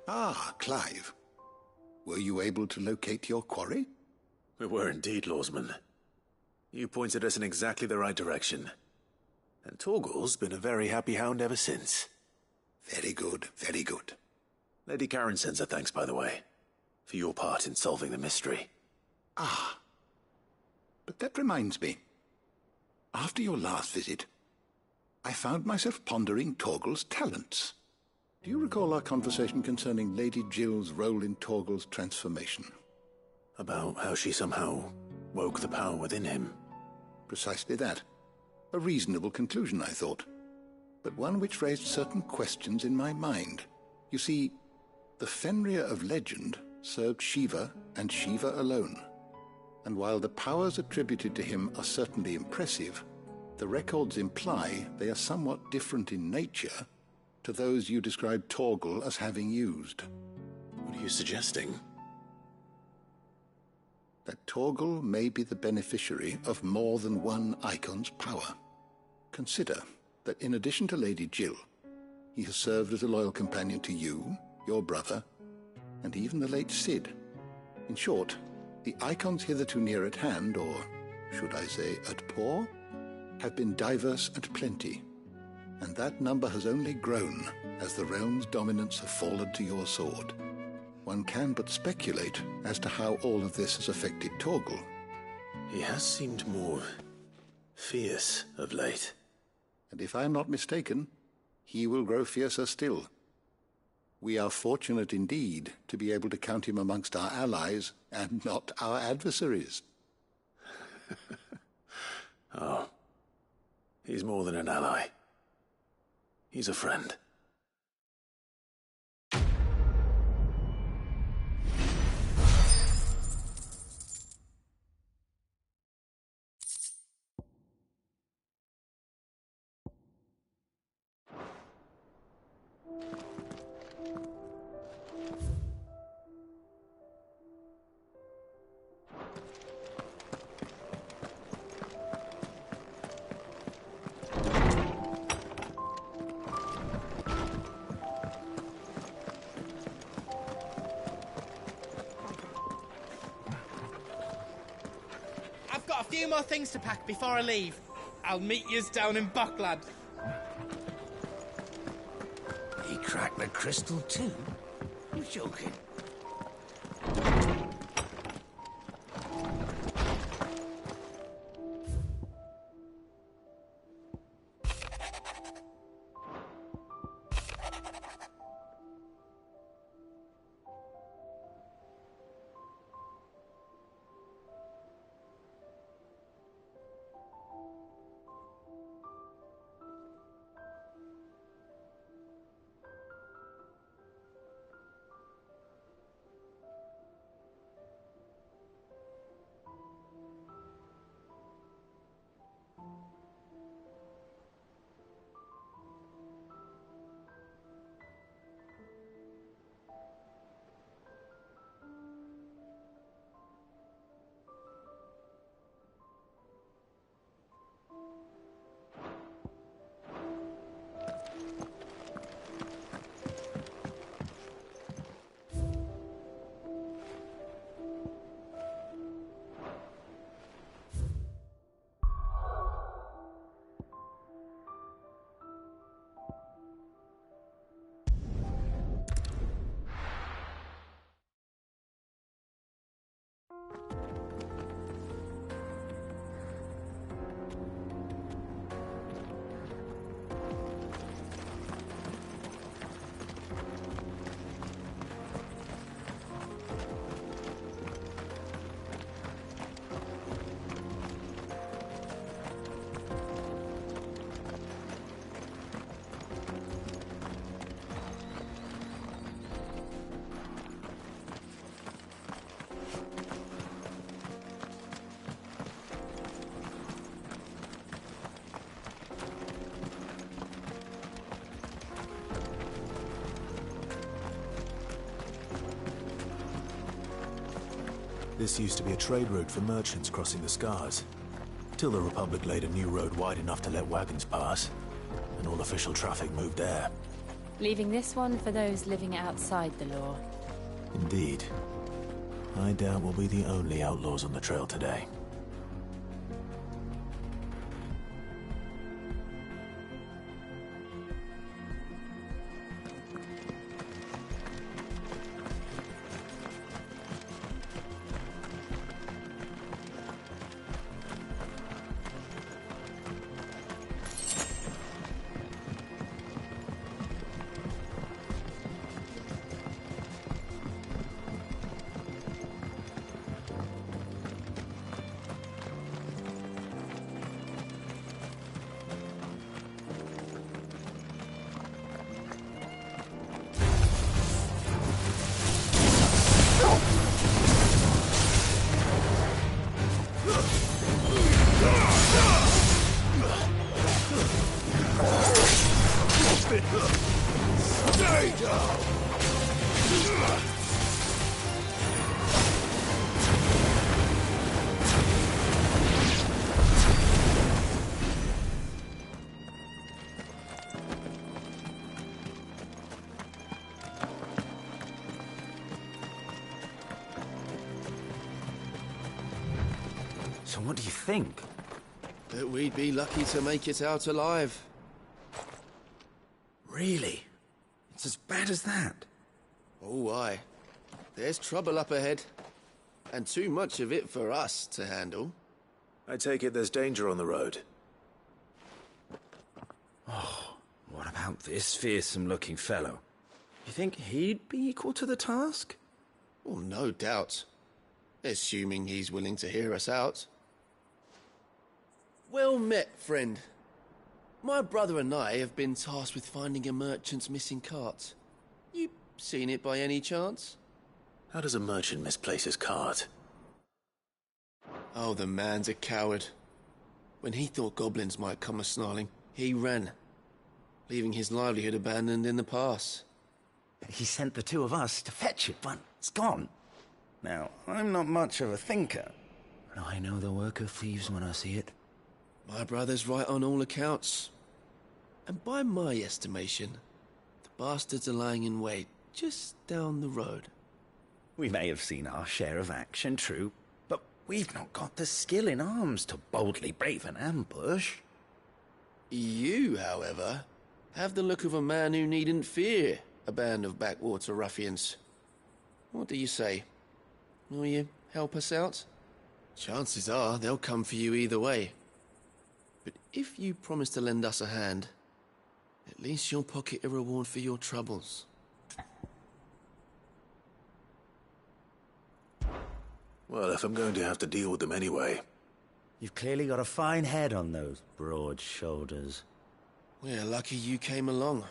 Ah, Clive. Were you able to locate your quarry? We were indeed, Lawsman. You pointed us in exactly the right direction. And Torgal's been a very happy hound ever since. Very good, very good. Lady Karen sends her thanks, by the way, for your part in solving the mystery. Ah. But that reminds me. After your last visit, I found myself pondering Torgal's talents. Do you recall our conversation concerning Lady Jill's role in Torgal's transformation? About how she somehow woke the power within him. Precisely that. A reasonable conclusion, I thought, but one which raised certain questions in my mind. You see, the Fenrir of legend served Shiva and Shiva alone. And while the powers attributed to him are certainly impressive, the records imply they are somewhat different in nature to those you described Torgal as having used. What are you suggesting? That Torgal may be the beneficiary of more than one icon's power. Consider that in addition to Lady Jill, he has served as a loyal companion to you, your brother, and even the late Cid. In short, the icons hitherto near at hand, or should I say at paw, have been diverse and plenty, and that number has only grown as the realm's dominance have fallen to your sword. One can but speculate as to how all of this has affected Torgal. He has seemed more fierce of late. And if I am not mistaken, he will grow fiercer still. We are fortunate indeed to be able to count him amongst our allies and not our adversaries. Oh, he's more than an ally. He's a friend. I've got a few more things to pack before I leave. I'll meet yous down in Buckland. He cracked the crystal too? You're joking. This used to be a trade route for merchants crossing the Scars, till the Republic laid a new road wide enough to let wagons pass, and all official traffic moved there. Leaving this one for those living outside the law. Indeed. I doubt we'll be the only outlaws on the trail today. So what do you think? That we'd be lucky to make it out alive. Really? It's as bad as that? Oh, aye. There's trouble up ahead. And too much of it for us to handle. I take it there's danger on the road. Oh, what about this fearsome-looking fellow? You think he'd be equal to the task? Well, no doubt. Assuming he's willing to hear us out. Well met, friend. My brother and I have been tasked with finding a merchant's missing cart. You seen it by any chance? How does a merchant misplace his cart? Oh, the man's a coward. When he thought goblins might come a-snarling, he ran, leaving his livelihood abandoned in the pass. He sent the two of us to fetch it, but it's gone. Now, I'm not much of a thinker, but I know the work of thieves when I see it. My brother's right on all accounts. And by my estimation, the bastards are lying in wait just down the road. We may have seen our share of action, true, but we've not got the skill in arms to boldly brave an ambush. You, however, have the look of a man who needn't fear a band of backwater ruffians. What do you say? Will you help us out? Chances are they'll come for you either way. But if you promise to lend us a hand, at least you'll pocket a reward for your troubles. Well, if I'm going to have to deal with them anyway. You've clearly got a fine head on those broad shoulders. We're lucky you came along.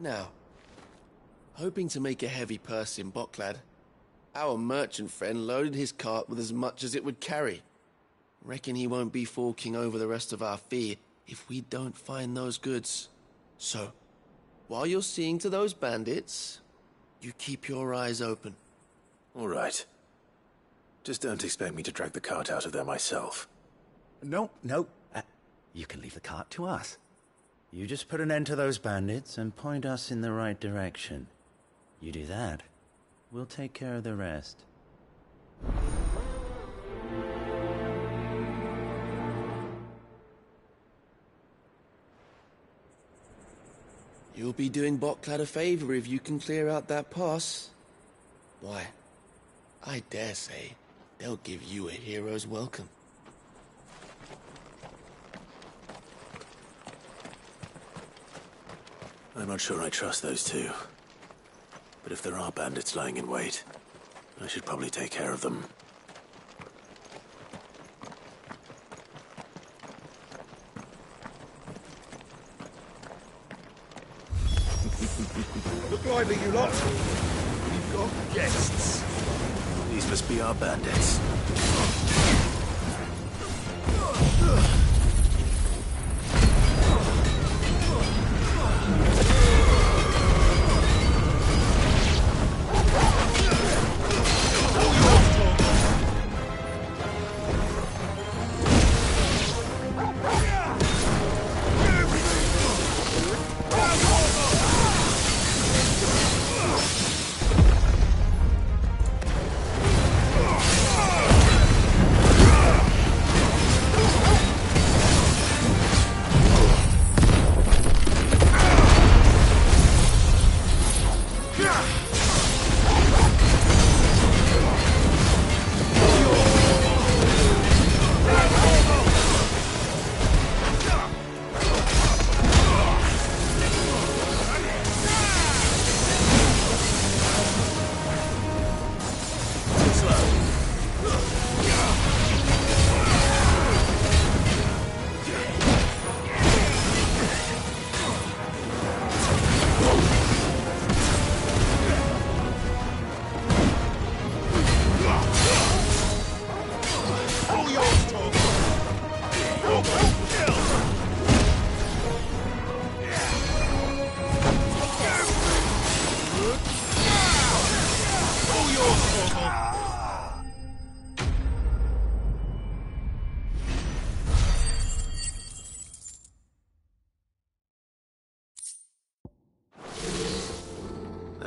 Now, hoping to make a heavy purse in Boklad, our merchant friend loaded his cart with as much as it would carry. Reckon he won't be forking over the rest of our fee if we don't find those goods. So, while you're seeing to those bandits, you keep your eyes open. All right. Just don't expect me to drag the cart out of there myself. No. You can leave the cart to us. You just put an end to those bandits and point us in the right direction. You do that, we'll take care of the rest. You'll be doing Boklad a favor if you can clear out that pass. Why, I dare say they'll give you a hero's welcome. I'm not sure I trust those two. But if there are bandits lying in wait, I should probably take care of them. Look lively, you lot. We've got guests. These must be our bandits.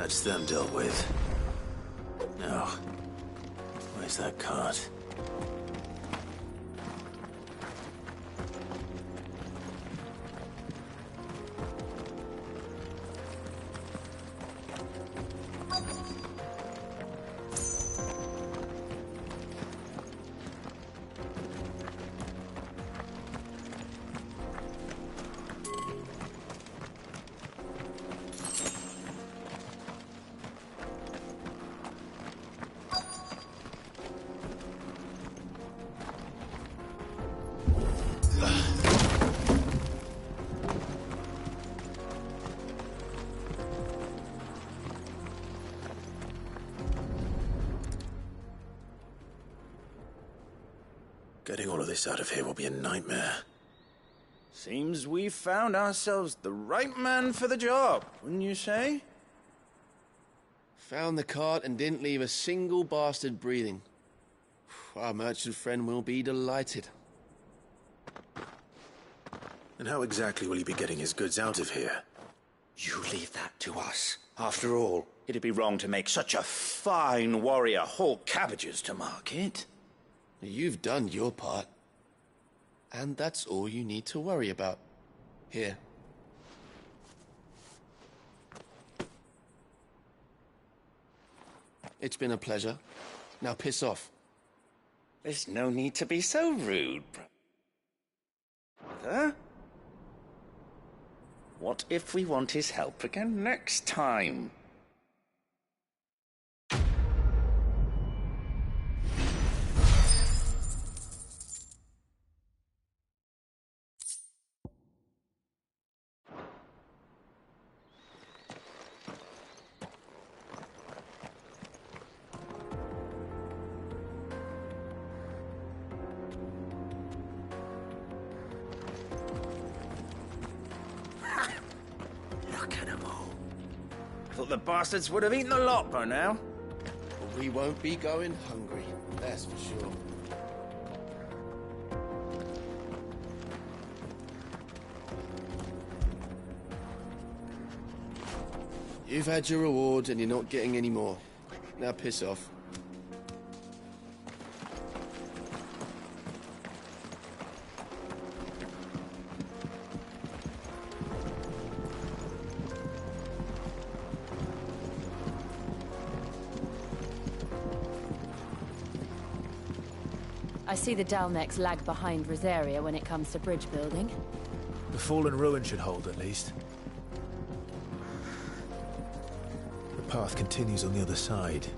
That's them dealt with. Now, where's that cart? Getting all of this out of here will be a nightmare. Seems we've found ourselves the right man for the job, wouldn't you say? Found the cart and didn't leave a single bastard breathing. Our merchant friend will be delighted. And how exactly will he be getting his goods out of here? You leave that to us. After all, it'd be wrong to make such a fine warrior haul cabbages to market. You've done your part. And that's all you need to worry about. Here. It's been a pleasure. Now piss off. There's no need to be so rude, brother. What if we want his help again next time? Thought the bastards would have eaten the lot by now. But we won't be going hungry, that's for sure. You've had your reward and you're not getting any more. Now piss off. I see the Dalnecs lag behind Rosaria when it comes to bridge building. The fallen ruin should hold, at least. The path continues on the other side.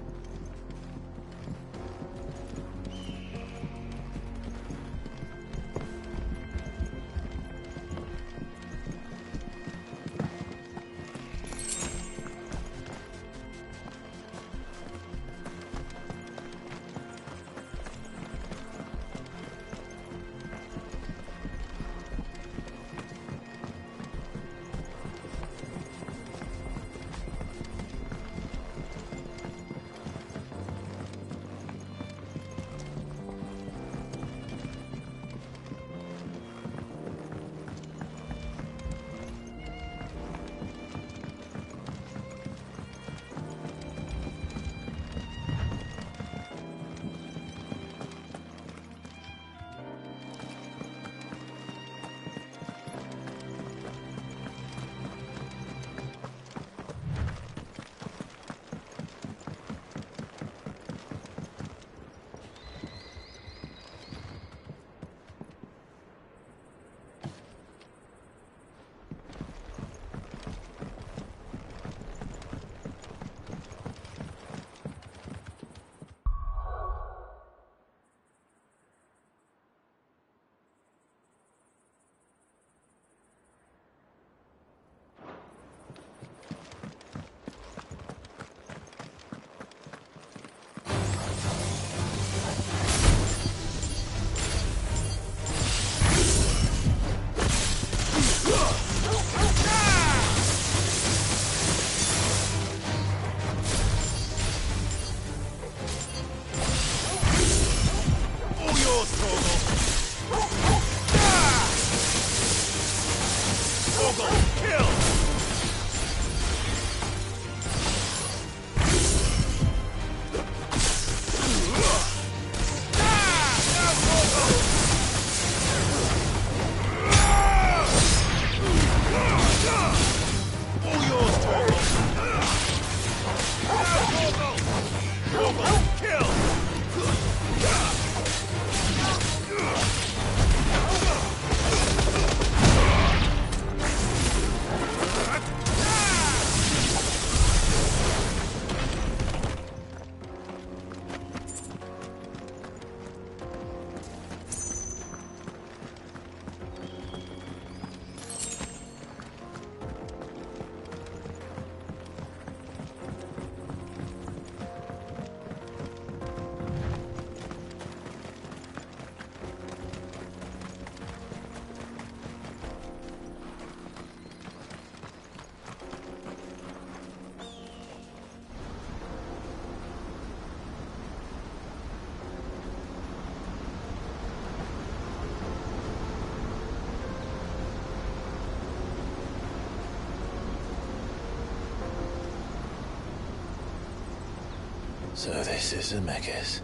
So this is Zemeckis.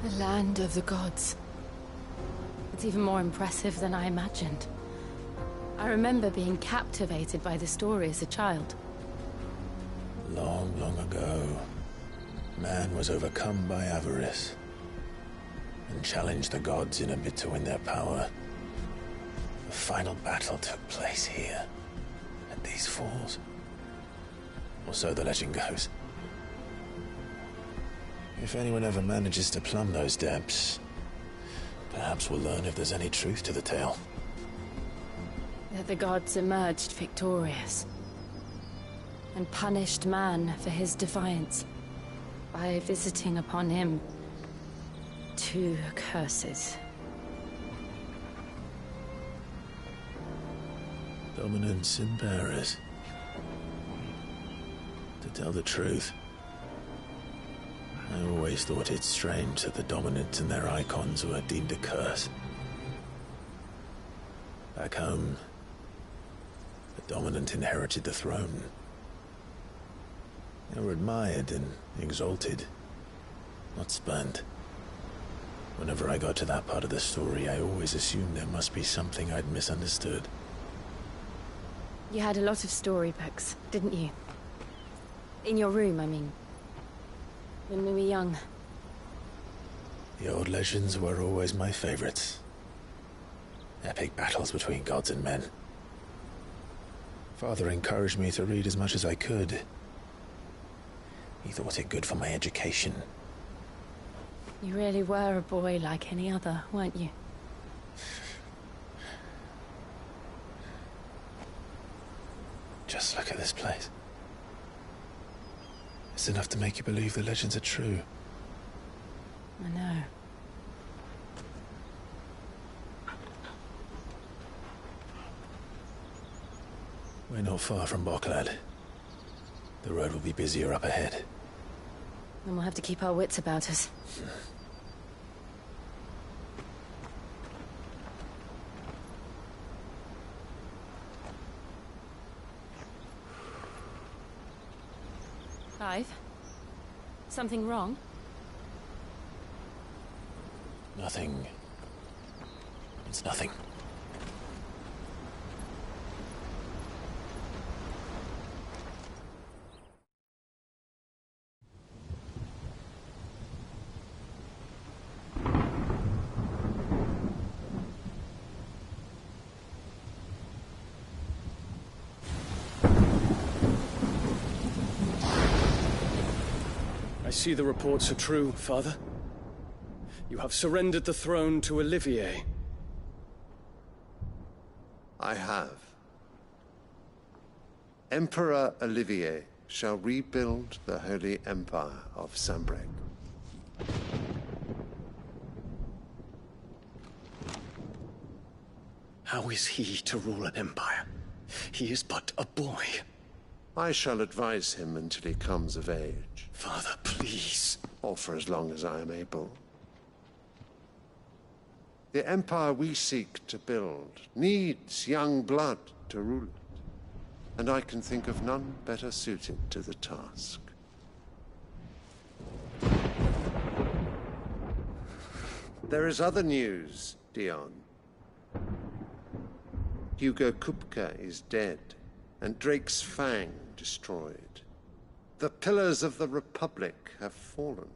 The land of the gods. It's even more impressive than I imagined. I remember being captivated by the story as a child. Long, long ago, man was overcome by avarice and challenged the gods in a bid to win their power. The final battle took place here, at these falls. Or so the legend goes. If anyone ever manages to plumb those depths, perhaps we'll learn if there's any truth to the tale. That the gods emerged victorious and punished man for his defiance by visiting upon him 2 curses. Dominance in Paris. To tell the truth, I always thought it strange that the dominants and their icons were deemed a curse. Back home, the dominant inherited the throne. They were admired and exalted, not spurned. Whenever I got to that part of the story, I always assumed there must be something I'd misunderstood. You had a lot of storybooks, didn't you? In your room, I mean. When we were young. The old legends were always my favorites. Epic battles between gods and men. Father encouraged me to read as much as I could. He thought it good for my education. You really were a boy like any other, weren't you? Just look at this place. It's enough to make you believe the legends are true. I know. We're not far from Boklad. The road will be busier up ahead. Then we'll have to keep our wits about us. Clive? Something wrong? Nothing. It's nothing. I see the reports are true, Father. You have surrendered the throne to Olivier. I have. Emperor Olivier shall rebuild the Holy Empire of Sambrec. How is he to rule an empire? He is but a boy. I shall advise him until he comes of age. Father, please. Or for as long as I am able. The empire we seek to build needs young blood to rule it, and I can think of none better suited to the task. There is other news, Dion. Hugo Kupka is dead, and Drake's Fang destroyed. The pillars of the Republic have fallen.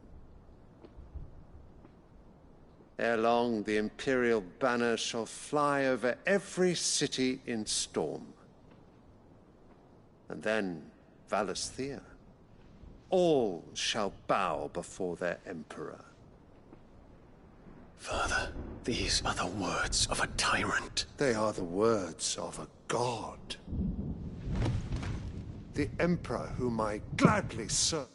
Ere long, the Imperial banner shall fly over every city in Storm. And then, Valisthea. All shall bow before their Emperor. Father, these are the words of a tyrant. They are the words of a god. The Emperor whom I gladly serve.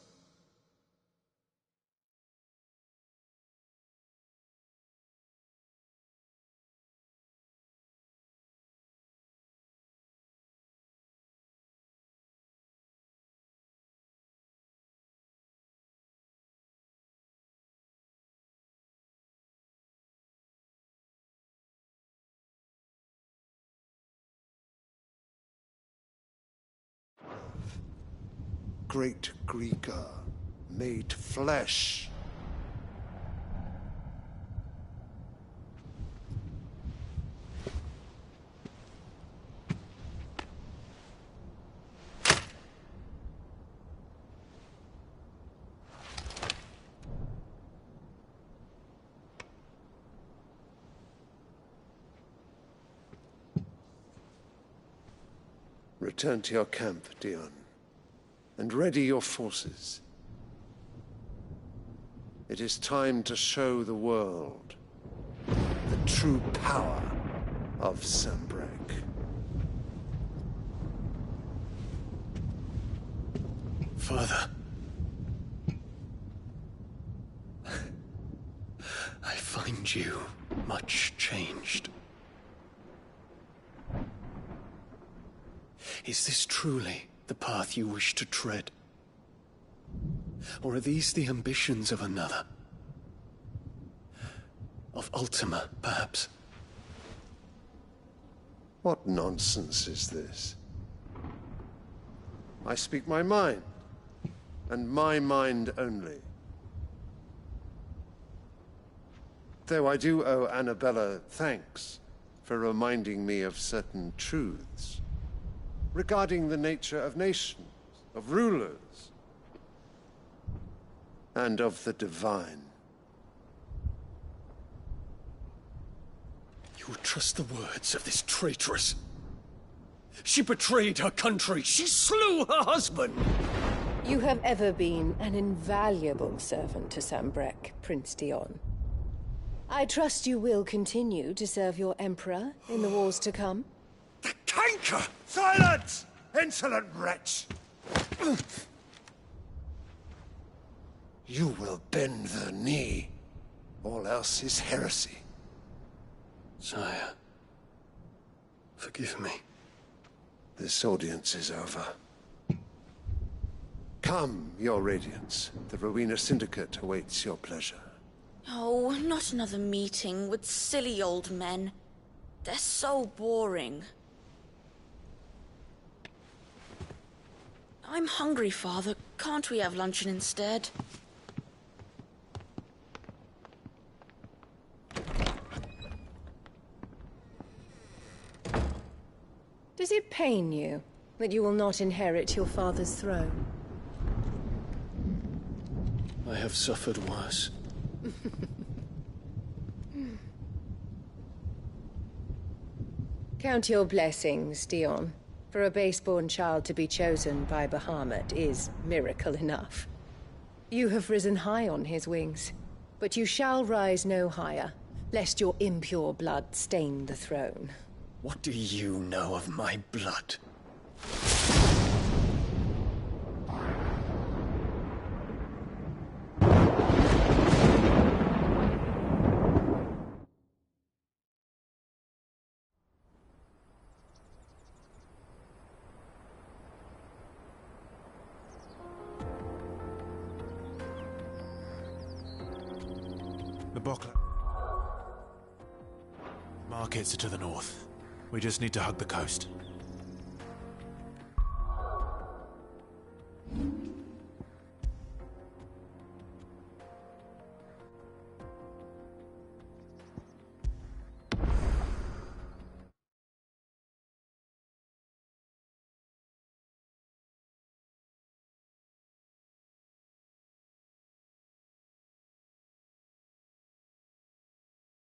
great Greeker, made flesh. Return to your camp, Dion, and ready your forces. It is time to show the world the true power of Sanbreque. Father. I find you much changed. Is this truly the path you wish to tread? Or are these the ambitions of another? Of Ultima, perhaps? What nonsense is this? I speak my mind, and my mind only. Though I do owe Annabella thanks for reminding me of certain truths regarding the nature of nations, of rulers, and of the divine. You would trust the words of this traitress? She betrayed her country. She slew her husband. You have ever been an invaluable servant to Sanbreque, Prince Dion. I trust you will continue to serve your Emperor in the wars to come. The canker! Silence! Insolent wretch! You will bend the knee. All else is heresy. Sire, forgive me. This audience is over. Come, your Radiance. The Rowena Syndicate awaits your pleasure. Oh, not another meeting with silly old men. They're so boring. I'm hungry, Father. Can't we have luncheon instead? Does it pain you that you will not inherit your father's throne? I have suffered worse. Count your blessings, Dion. For a base-born child to be chosen by Bahamut is miracle enough. You have risen high on his wings, but you shall rise no higher, lest your impure blood stain the throne. What do you know of my blood? The Bokla markets are to the north. We just need to hug the coast.